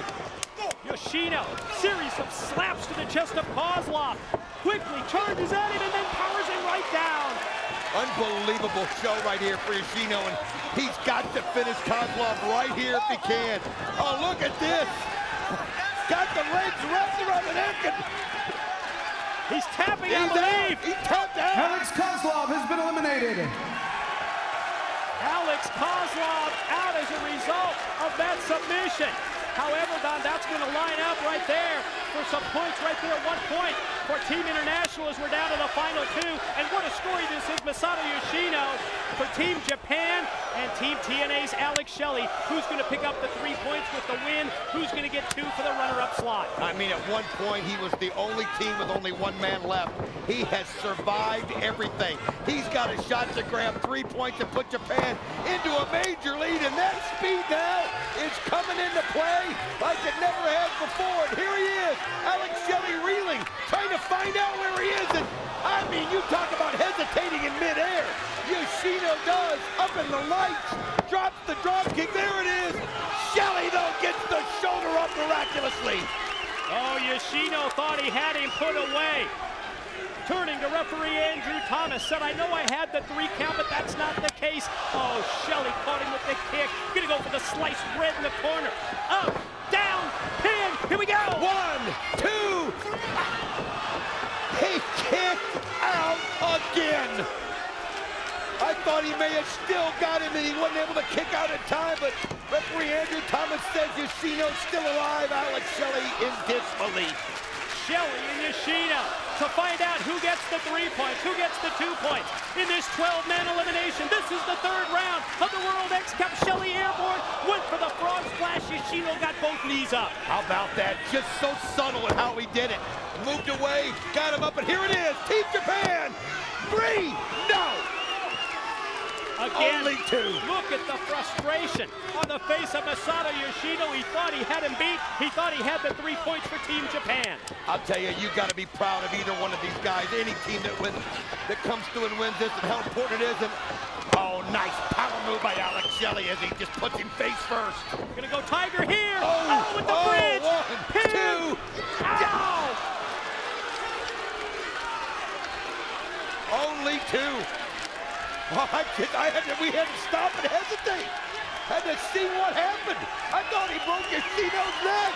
Yoshino, series of slaps to the chest of Kozlov. Quickly charges at him and then powers him right down. Unbelievable show right here for Yoshino, and he's got to finish Kozlov right here if he can. Oh, look at this. Got the legs wrapped around the neck, and he's tapping, I believe. He tapped out. Alex Kozlov has been eliminated. Alex Kozlov out as a result of that submission. However, Don, that's going to line up right there for some points right there. 1 point for Team International as we're down to the final 2. And what a story this is. Masato Yoshino for Team Japan and Team TNA's Alex Shelley. Who's going to pick up the 3 points with the win? Who's going to get 2 for the runner-up slot? I mean, at one point, he was the only team with only 1 man left. He has survived everything. He's got a shot to grab 3 points and put Japan into a major lead, and that speed now is coming into play like it never has before. And here he is, Alex Shelley reeling, trying to find out where he is. And I mean, you talk about hesitating in midair. Yoshino does, up in the lights, drops the drop kick. There it is. Shelley, though, gets the shoulder up miraculously. Oh, Yoshino thought he had him put away. Turning to referee Andrew Thomas, said, I know I had the 3 count, but that's not the case. Oh, Shelley caught him with the kick. Gonna go for the sliced bread in the corner. Up, down, pin, here we go. 1, 2. He kicked out again. I thought he may have still got him and he wasn't able to kick out in time, but referee Andrew Thomas says Yoshino's still alive. Alex Shelley in disbelief. Shelley and Yoshino to find out who gets the 3 points, who gets the 2 points in this 12-man elimination. This is the 3rd round of the World X Cup. Shelley airborne, went for the frog splash. Yoshino got both knees up. How about that? Just so subtle in how he did it. Moved away, got him up, and here it is. Team Japan, 3, no. Again, only 2. Look at the frustration on the face of Masato Yoshino. He thought he had him beat. He thought he had the 3 points for Team Japan. I'll tell you, you got to be proud of either one of these guys. Any team that comes through and wins this, and how important it is. And oh, nice power move by Alex Shelley as he just puts him face first. Gonna go Tiger here. Oh, with the bridge. 1, 2. Ow! Only 2. Oh, we had to stop and hesitate. Had to see what happened. I thought he broke Yoshino's neck.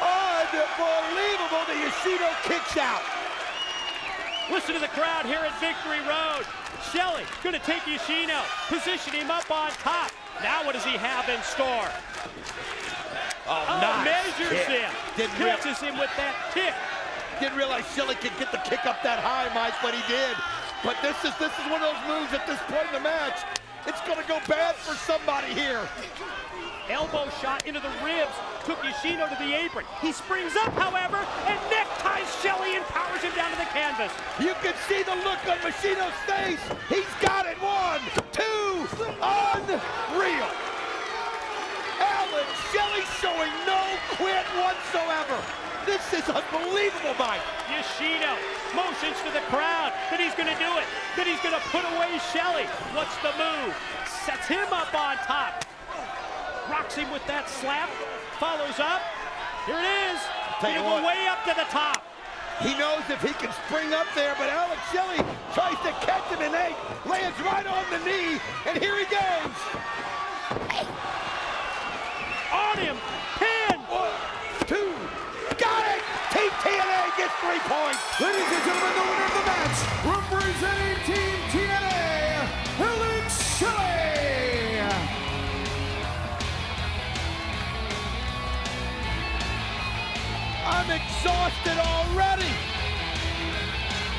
Unbelievable that Yoshino kicks out. Listen to the crowd here at Victory Road. Shelley gonna take Yoshino, position him up on top. Now what does he have in store? Oh, nice measures kick. him, catches him with that kick. Didn't realize Shelley could get the kick up that high, Mike, but he did. But this is one of those moves at this point in the match. It's going to go bad for somebody here. Elbow shot into the ribs, took Yoshino to the apron. He springs up, however, and neckties Shelley and powers him down to the canvas. You can see the look on Yoshino's face. He's got it. 1, 2, unreal. Alex Shelley showing no quit whatsoever. This is unbelievable, Mike. Yoshino motions to the crowd that he's going to do it, that he's going to put away Shelley. What's the move? Sets him up on top. Rocks him with that slap. Follows up. Here it is. He'll go way up to the top. He knows if he can spring up there, but Alex Shelley tries to catch him and lands right on the knee, and here he goes. On him. Pin. 1, 2. Got it! Team TNA gets 3 points. Ladies and gentlemen, the winner of the match, representing Team TNA, Alex Shelley. I'm exhausted already.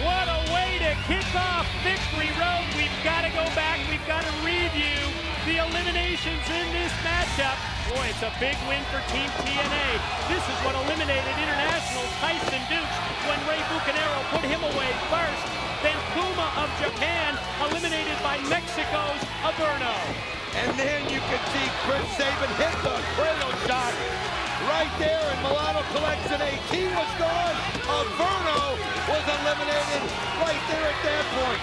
What a way to kick off Victory Road. We've got to go back. We've got to review the eliminations in this matchup. Boy, it's a big win for Team TNA. This is what eliminated International's Tyson Dukes when Ray Bucanero put him away first. Then Puma of Japan eliminated by Mexico's Averno. And then you can see Chris Sabin hit the cradle shot right there, and Milano collects an 18 was gone. Averno was eliminated right there at that point.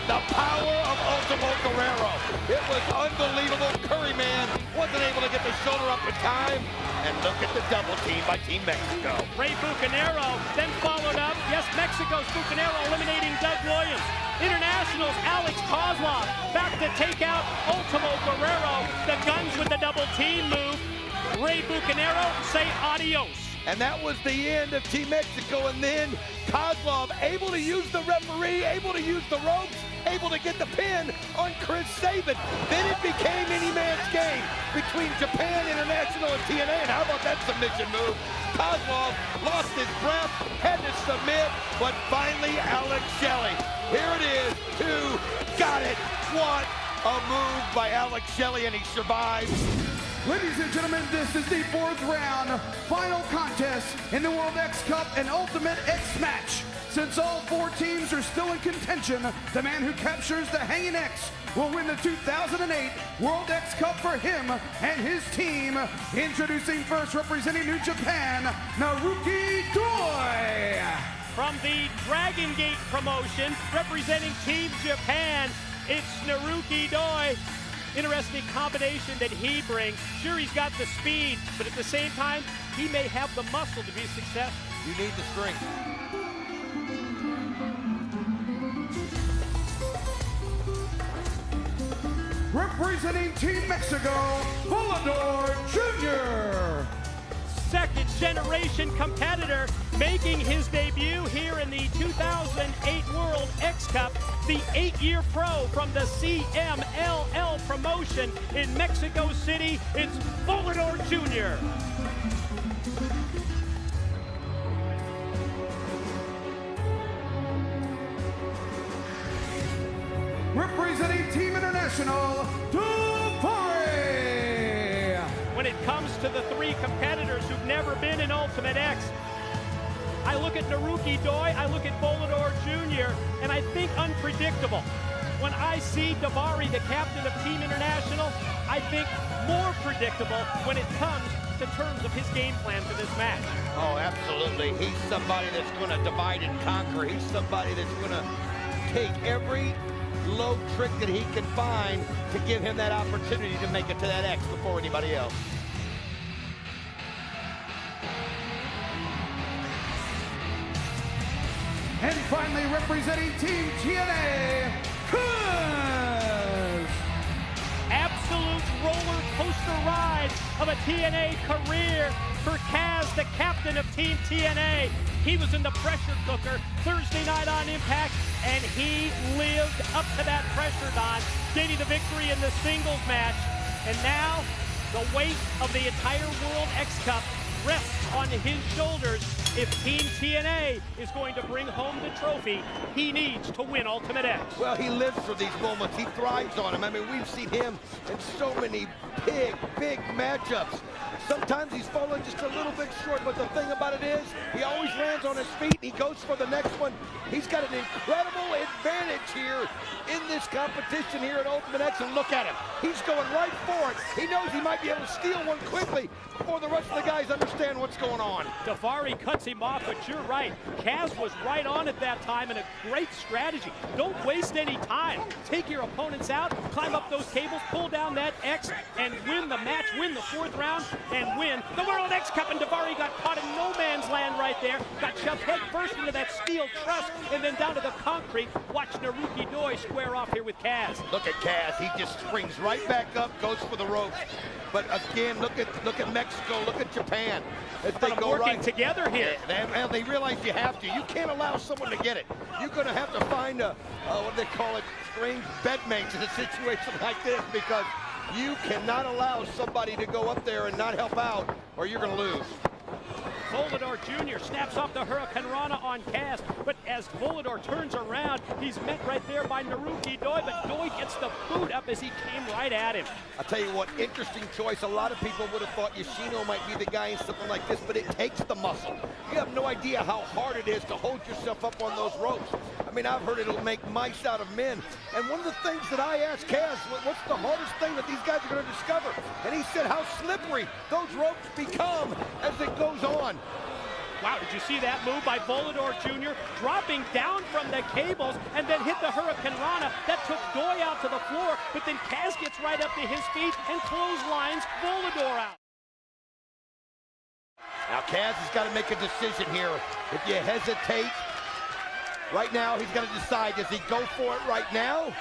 The power of Ultimo Guerrero. It was unbelievable. Curryman wasn't able to get the shoulder up in time. And look at the double team by Team Mexico. Ray Bucanero then followed up. Yes, Mexico's Bucanero eliminating Doug Williams. International's Alex Kozlov back to take out Ultimo Guerrero. The Guns with the double team move. Ray Bucanero say adios. And that was the end of Team Mexico. And then Kozlov able to use the referee, able to use the ropes, able to get the pin on Chris Sabin. Then it became any man's game between Japan International and TNA. And how about that submission move? Kozlov lost his breath, had to submit, but finally Alex Shelley. Here it is, two, got it. What a move by Alex Shelley, and he survives. Ladies and gentlemen, this is the 4th round, final contest in the World X Cup and Ultimate X match. Since all 4 teams are still in contention, the man who captures the Hanging X will win the 2008 World X Cup for him and his team. Introducing first, representing New Japan, Naruki Doi. From the Dragon Gate promotion, representing Team Japan, it's Naruki Doi. Interesting combination that he brings. Sure, he's got the speed, but at the same time, he may have the muscle to be successful. You need the strength. Representing Team Mexico, Volador Jr. Second generation competitor making his debut here in the 2008 World X Cup. The 8-year pro from the CMLL promotion in Mexico City, it's Volador Jr. Representing Team International, When it comes to the 3 competitors who've never been in Ultimate X, I look at Naruki Doi, I look at Volador Jr., and I think unpredictable. When I see Davari, the captain of Team International, I think more predictable when it comes to terms of his game plan for this match. Oh, absolutely. He's somebody that's going to divide and conquer. He's somebody that's going to take every low trick that he can find to give him that opportunity to make it to that X before anybody else. And finally, representing Team TNA, Kuz. Absolute roller coaster ride of a TNA career for Kaz, the captain of Team TNA. He was in the pressure cooker Thursday night on Impact, and he lived up to that pressure, Don, getting the victory in the singles match. And now, the weight of the entire World X Cup rests on his shoulders. If Team TNA is going to bring home the trophy, he needs to win Ultimate X. Well, he lives for these moments. He thrives on them. I mean, we've seen him in so many big matchups. Sometimes he's fallen just a little bit short, but the thing about it is, he always lands on his feet and he goes for the next one. He's got an incredible advantage here in this competition here at Ultimate X, and look at him. He's going right for it. He knows he might be able to steal one quickly before the rest of the guys understand what's going on. Davari cuts him off, but you're right. Kaz was right on at that time, and a great strategy. Don't waste any time. Take your opponents out, climb up those cables, pull down that X, and win the match, win the 4th round, and win the World X Cup. And Davari got caught in no man's land right there. Got shoved head first into that steel truss, and then down to the concrete. Watch Naruki Doi square off here with Kaz. Look at Kaz. He just springs right back up, goes for the ropes. But again, look at Mexico, look at Japan. If they go working right together here. They realize you have to. You can't allow someone to get it. You're going to have to find a, what do they call it, strange bedmates in a situation like this, because you cannot allow somebody to go up there and not help out, or you're going to lose. Volador Jr. snaps off the Hurricane Rana on Kaz, but as Volador turns around, he's met right there by Naruki Doi, but Doi gets the boot up as he came right at him. I'll tell you what, interesting choice. A lot of people would have thought Yoshino might be the guy in something like this, but it takes the muscle. You have no idea how hard it is to hold yourself up on those ropes. I mean, I've heard it'll make mice out of men. And one of the things that I asked Kaz, what's the hardest thing that these guys are going to discover? And he said how slippery those ropes become as it goes on. Wow, did you see that move by Volador Jr. dropping down from the cables and then hit the Hurricane Rana? That took Doi out to the floor, but then Kaz gets right up to his feet and clotheslines Volador out. Now Kaz has got to make a decision here. If you hesitate, right now he's got to decide, does he go for it right now?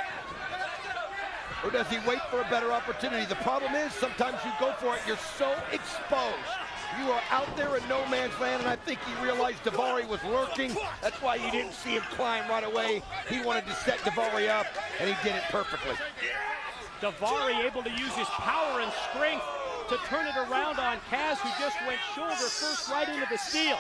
Or does he wait for a better opportunity? The problem is sometimes you go for it, you're so exposed. You are out there in no man's land, and I think he realized Daivari was lurking. That's why you didn't see him climb right away. He wanted to set Daivari up, and he did it perfectly. Daivari able to use his power and strength to turn it around on Kaz, who just went shoulder first right into the steel.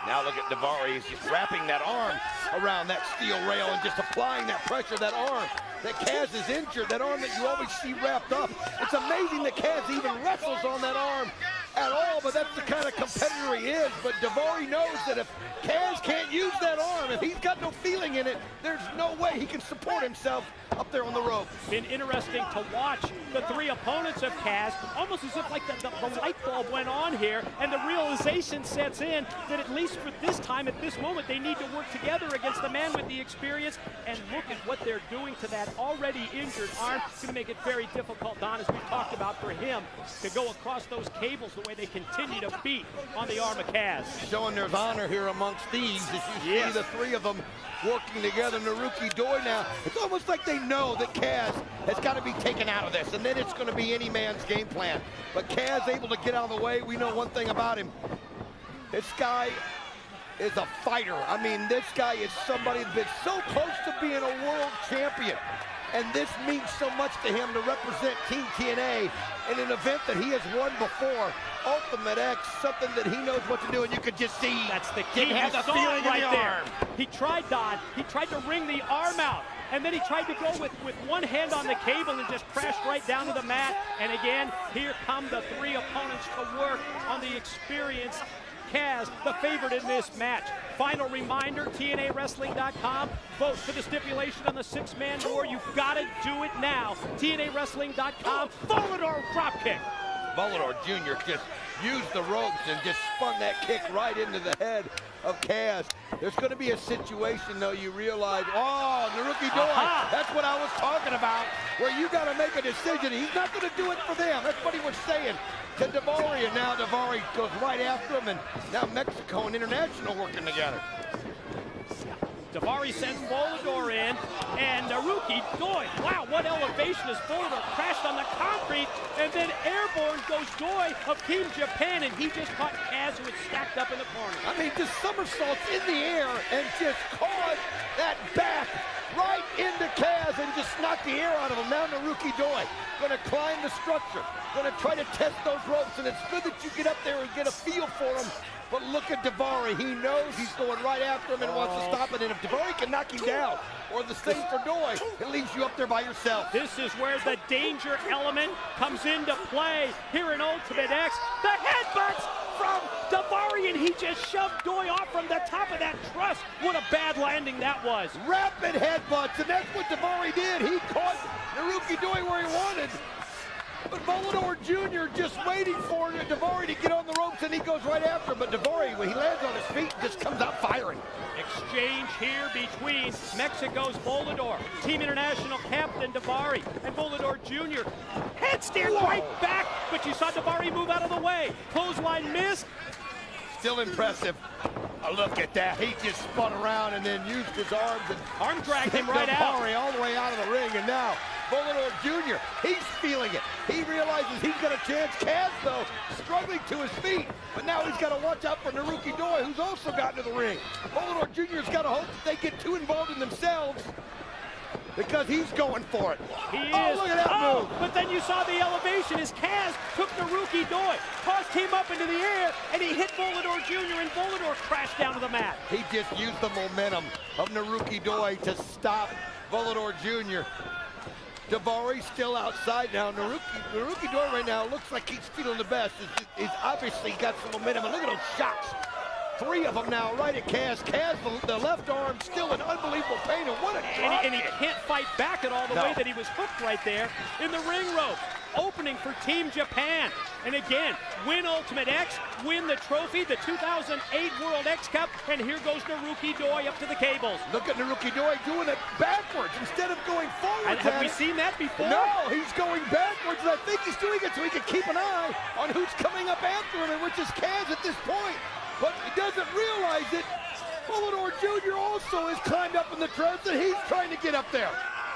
Now look at Daivari. He's just wrapping that arm around that steel rail and just applying that pressure, that arm that Kaz is injured, that arm that you always see wrapped up. It's amazing that Kaz even wrestles on that arm at all, but that's the kind of competitor he is. But Daivari knows that if Kaz can't use that arm, if he's got no feeling in it, there's no way he can support himself up there on the rope. Been interesting to watch the three opponents of Kaz, almost as if like the light bulb went on here, and the realization sets in that at least for this time, at this moment, they need to work together against the man with the experience. And look at what they're doing to that already injured arm. It's going to make it very difficult, Don, as we talked about, for him to go across those cables the way they continue to beat on the arm of Kaz. Showing there's honor here amongst thieves as you see the three of them working together. Naruki Doi now, it's almost like they know that Kaz has got to be taken out of this, and then it's going to be any man's game plan. But Kaz able to get out of the way. We know one thing about him. This guy is a fighter. I mean, this guy is somebody that's been so close to being a world champion. And this means so much to him to represent Team TNA in an event that he has won before. Ultimate X, something that he knows what to do, and you could just see. That's the key. He has a feeling right there. He tried, Don. He tried to wring the arm out, and then he tried to go with one hand on the cable and just crashed right down to the mat. And again, here come the three opponents to work on the experienced Kaz, the favorite in this match. Final reminder, TNAWrestling.com. Vote for the stipulation on the six-man war. You've got to do it now. TNAWrestling.com. Volador dropkick. Volador Jr. just used the ropes and just spun that kick right into the head of Kaz. There's going to be a situation, though, you realize, oh, Naruki Doi, that's what I was talking about, where you got to make a decision. He's not going to do it for them. That's what he was saying to Daivari, and now Daivari goes right after him, and now Mexico and International working together. Daivari sends Volador in, and Naruki Doi, wow, what elevation as Volador crashed on the concrete, and then airborne goes Doi of Team Japan, and he just caught Kaz, who was stacked up in the corner. I mean, just somersaults in the air and just caused that back right into Kaz and just knocked the air out of him. Now Naruki Doi gonna climb the structure, gonna try to test those ropes, and it's good that you get up there and get a feel for him. But look at Daivari. He knows he's going right after him and wants to stop it. And if Daivari can knock him down, or the same for Doi, it leaves you up there by yourself. This is where the danger element comes into play here in Ultimate X. The headbutts from Daivari, and he just shoved Doi off from the top of that truss. What a bad landing that was. Rapid headbutts, and that's what Daivari did. He caught Naruki Doi where he wanted. But Volador Jr. just waiting for Daivari to get on the ropes, and he goes right after him. But Daivari, when he lands on his feet, just comes out firing. Exchange here between Mexico's Volador, Team International captain Daivari, and Volador Jr. Headstand right back, but you saw Daivari move out of the way. Clothesline missed. Still impressive. Look at that. He just spun around and then used his arms and arm dragged him right out. Daivari all the way out of the ring, and now Volador Jr., he's feeling it. He realizes he's got a chance. Kaz, though, struggling to his feet, but now he's got to watch out for Naruki Doi, who's also gotten to the ring. Volador Jr.'s got to hope that they get too involved in themselves. because he's going for it. He Oh, is. look at that move. But then you saw the elevation as Kaz took Naruki Doi, tossed him up into the air, and he hit Volador Jr., and Volador crashed down to the mat. He just used the momentum of Naruki Doi to stop Volador Jr. Daivari still outside now. Naruki Doi right now looks like he's feeling the best. He's obviously got some momentum. And look at those shots. 3 of them now right at Kaz. Kaz, the left arm, still in unbelievable pain. And what a drop And he kick. can't fight back at all the way that he was hooked right there in the ring rope. Opening for Team Japan. And again, win Ultimate X, win the trophy, the 2008 World X Cup, and here goes Naruki Doi up to the cables. Look at Naruki Doi doing it backwards instead of going forward. Have we seen that before? No, he's going backwards, and I think he's doing it so he can keep an eye on who's coming up after him, and which is Kaz at this point. But he doesn't realize it. Volador Jr. also has climbed up in the dress, and he's trying to get up there.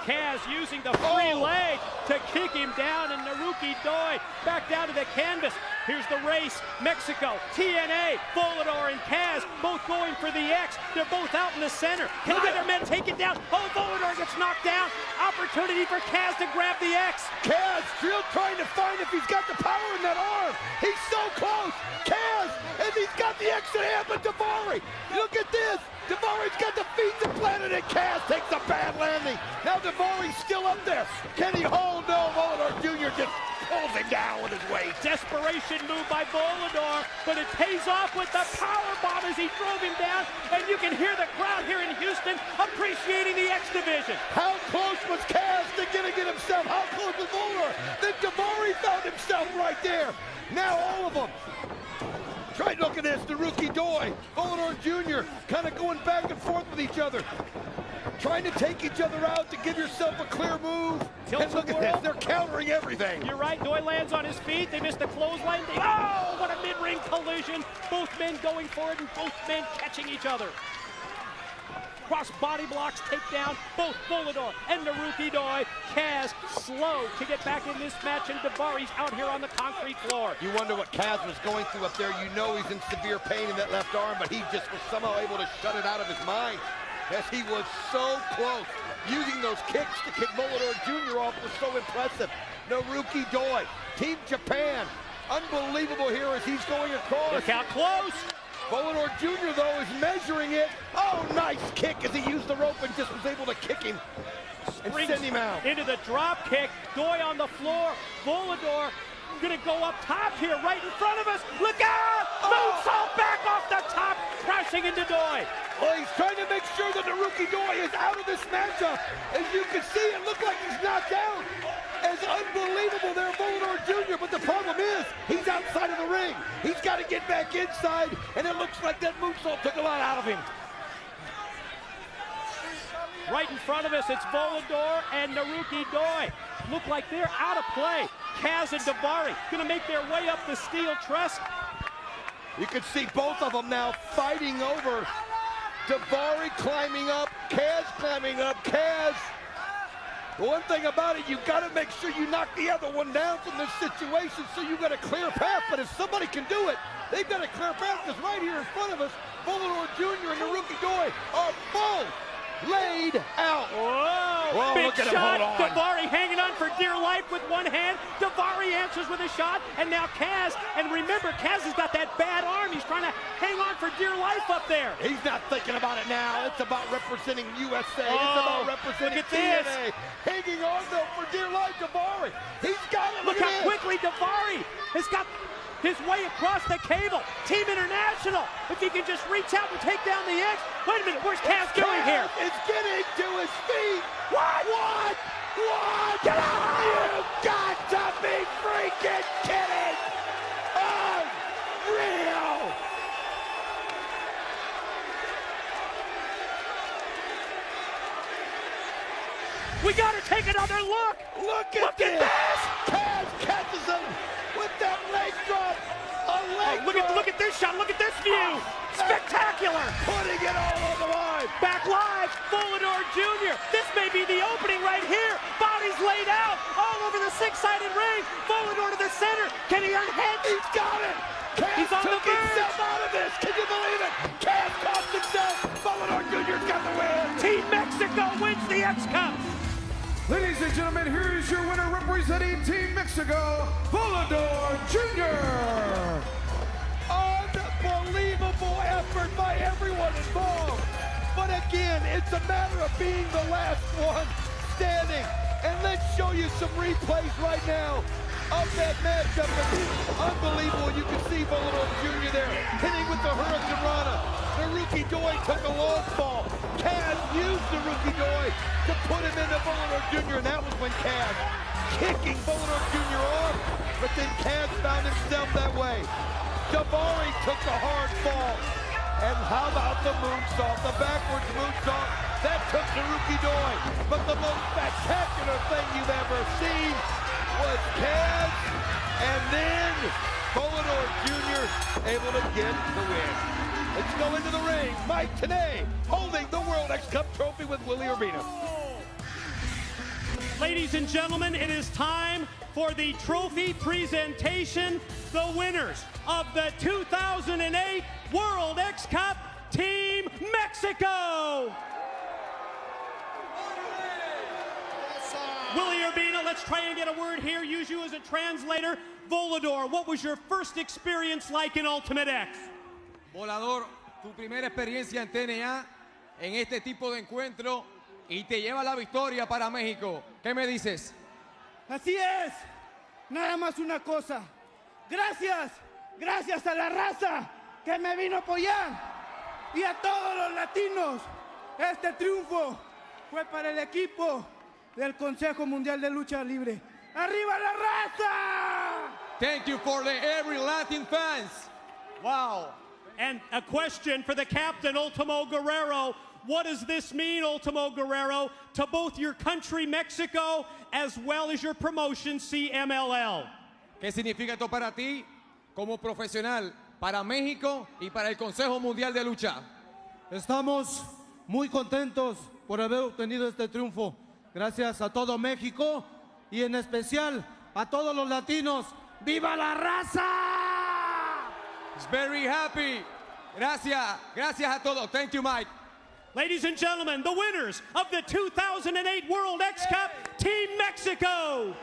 Kaz using the free leg to kick him down, and Naruki Doi back down to the canvas. Here's the race. Mexico, TNA, Volador and Kaz both going for the X. They're both out in the center. Can either men take it down? Oh, Volador gets knocked down. Opportunity for Kaz to grab the X. Kaz still trying to find if he's got the power in that arm. He's so close. Kaz, and he's got the X in hand, but Daivari, look at this. Daivari's got the feet implanted, and Kaz takes a bad landing. Now Daivari's still up there. Can he hold? No, Volador Jr. just pulls him down with his weight. Desperation move by Volador, but it pays off with the power bomb as he drove him down, and you can hear the crowd here in Houston appreciating the X Division. How close was Kaz to get himself? How close was Volador? Then Daivari found himself right there. Now all of them. Try look at this, Naruki Doi, Volador Jr. kind of going back and forth with each other. Trying to take each other out to give yourself a clear move. And look at this, they're countering everything. You're right, Doi lands on his feet. They missed the clothesline. Oh, what a mid-ring collision. Both men going for it and both men catching each other. Cross body blocks, takedown, both Volador and Naruki Doi. Kaz slow to get back in this match, and Daivari's out here on the concrete floor. You wonder what Kaz was going through up there. You know he's in severe pain in that left arm, but he just was somehow able to shut it out of his mind as he was so close. Using those kicks to kick Volador Jr. off was so impressive. Naruki Doi, Team Japan, unbelievable here as he's going across. Look how close. Volador Jr., though, is measuring it. Oh, nice kick as he used the rope and just was able to kick him and send him out. Into the drop kick. Doi on the floor. Volador gonna go up top here, right in front of us. Look out! Moonsault back off the top, crashing into Doi. Well, he's trying to make sure that Naruki Doi is out of this matchup. As you can see, it looked like he's knocked out. It's unbelievable there, Volador Jr., but the problem is, he's outside of the ring. He's got to get back inside, and it looks like that moonsault took a lot out of him. Right in front of us, it's Volador and Naruki Doi. Look like they're out of play. Kaz and Daivari gonna make their way up the steel truss. You can see both of them now fighting over. Daivari climbing up, Kaz climbing up. Kaz, the one thing about it, you've got to make sure you knock the other one down from this situation, so you've got a clear path. But if somebody can do it, they've got a clear path, because right here in front of us, Volador Jr. and Naruki Doi are both laid out. Whoa, big look at him, shot. hold on. Daivari hanging on for dear life with one hand. Daivari answers with a shot, and now Kaz. And remember, Kaz has got that bad arm. He's trying to hang on for dear life up there. He's not thinking about it now. It's about representing USA. Oh, it's about representing look at TNA. Hanging on though for dear life, Daivari. He's got it. Look how quickly Daivari has got his way across the cable. Team International, if he can just reach out and take down the X. Wait a minute, where's Kaz doing here? It's getting to his feet. What? What? Get out! You got to be freaking kidding! Unreal! We gotta take another look. Look at this! Kaz catches him with that leg drop. Look at this shot. Look at this view. Spectacular. Putting it all on the line. Back live, Volador Jr. This may be the opening right here. Bodies laid out all over the six-sided ring. Volador to the center. Can he unhand? He's got it. Kaz He's on took the verge. himself out of this. Can you believe it? Kaz cost himself. Volador Jr.'s got the win. Team Mexico wins the X Cup. Ladies and gentlemen, here is your winner representing Team Mexico, Volador Jr. Unbelievable effort by everyone involved. But again, it's a matter of being the last one standing. And let's show you some replays right now of that matchup. Unbelievable. You can see Volador Jr. there hitting with the Hurricane Rana. Naruki Doi took a long fall. Kaz used Naruki Doi to put him into Volador Jr. And that was when Kaz kicking Volador Jr. off. But then Kaz found himself that way. Davari took a hard fall. And how about the moonsault, the backwards moonsault? That took Naruki Doi. But the most spectacular thing you've ever seen was Kaz, and then Volador Jr. able to get the win. Let's go into the ring. Mike Tenay holding the World X Cup trophy with Willie Urbina. Ladies and gentlemen, it is time for the trophy presentation. The winners of the 2008 World X Cup, Team Mexico. Willie Urbina, let's try and get a word here. Use you as a translator. Volador, what was your first experience like in Ultimate X? Volador, tu primera experiencia en TNA, en este tipo de encuentro, y te lleva la victoria para México. ¿Qué me dices? Así es. Nada más una cosa. Gracias, gracias a la raza que me vino a apoyar y a todos los latinos. Este triunfo fue para el equipo del Consejo Mundial de Lucha Libre. ¡Arriba la raza! Thank you for every Latin fans. Wow. And a question for the captain, Ultimo Guerrero. What does this mean, Ultimo Guerrero, to both your country, Mexico, as well as your promotion, CMLL? ¿Qué significa esto para ti como profesional, para México y para el Consejo Mundial de Lucha? Estamos muy contentos por haber obtenido este triunfo. Gracias a todo México y en especial a todos los latinos. ¡Viva la raza! It's very happy. Gracias, gracias a todos. Thank you, Mike. Ladies and gentlemen, the winners of the 2008 World X Cup, Team Mexico.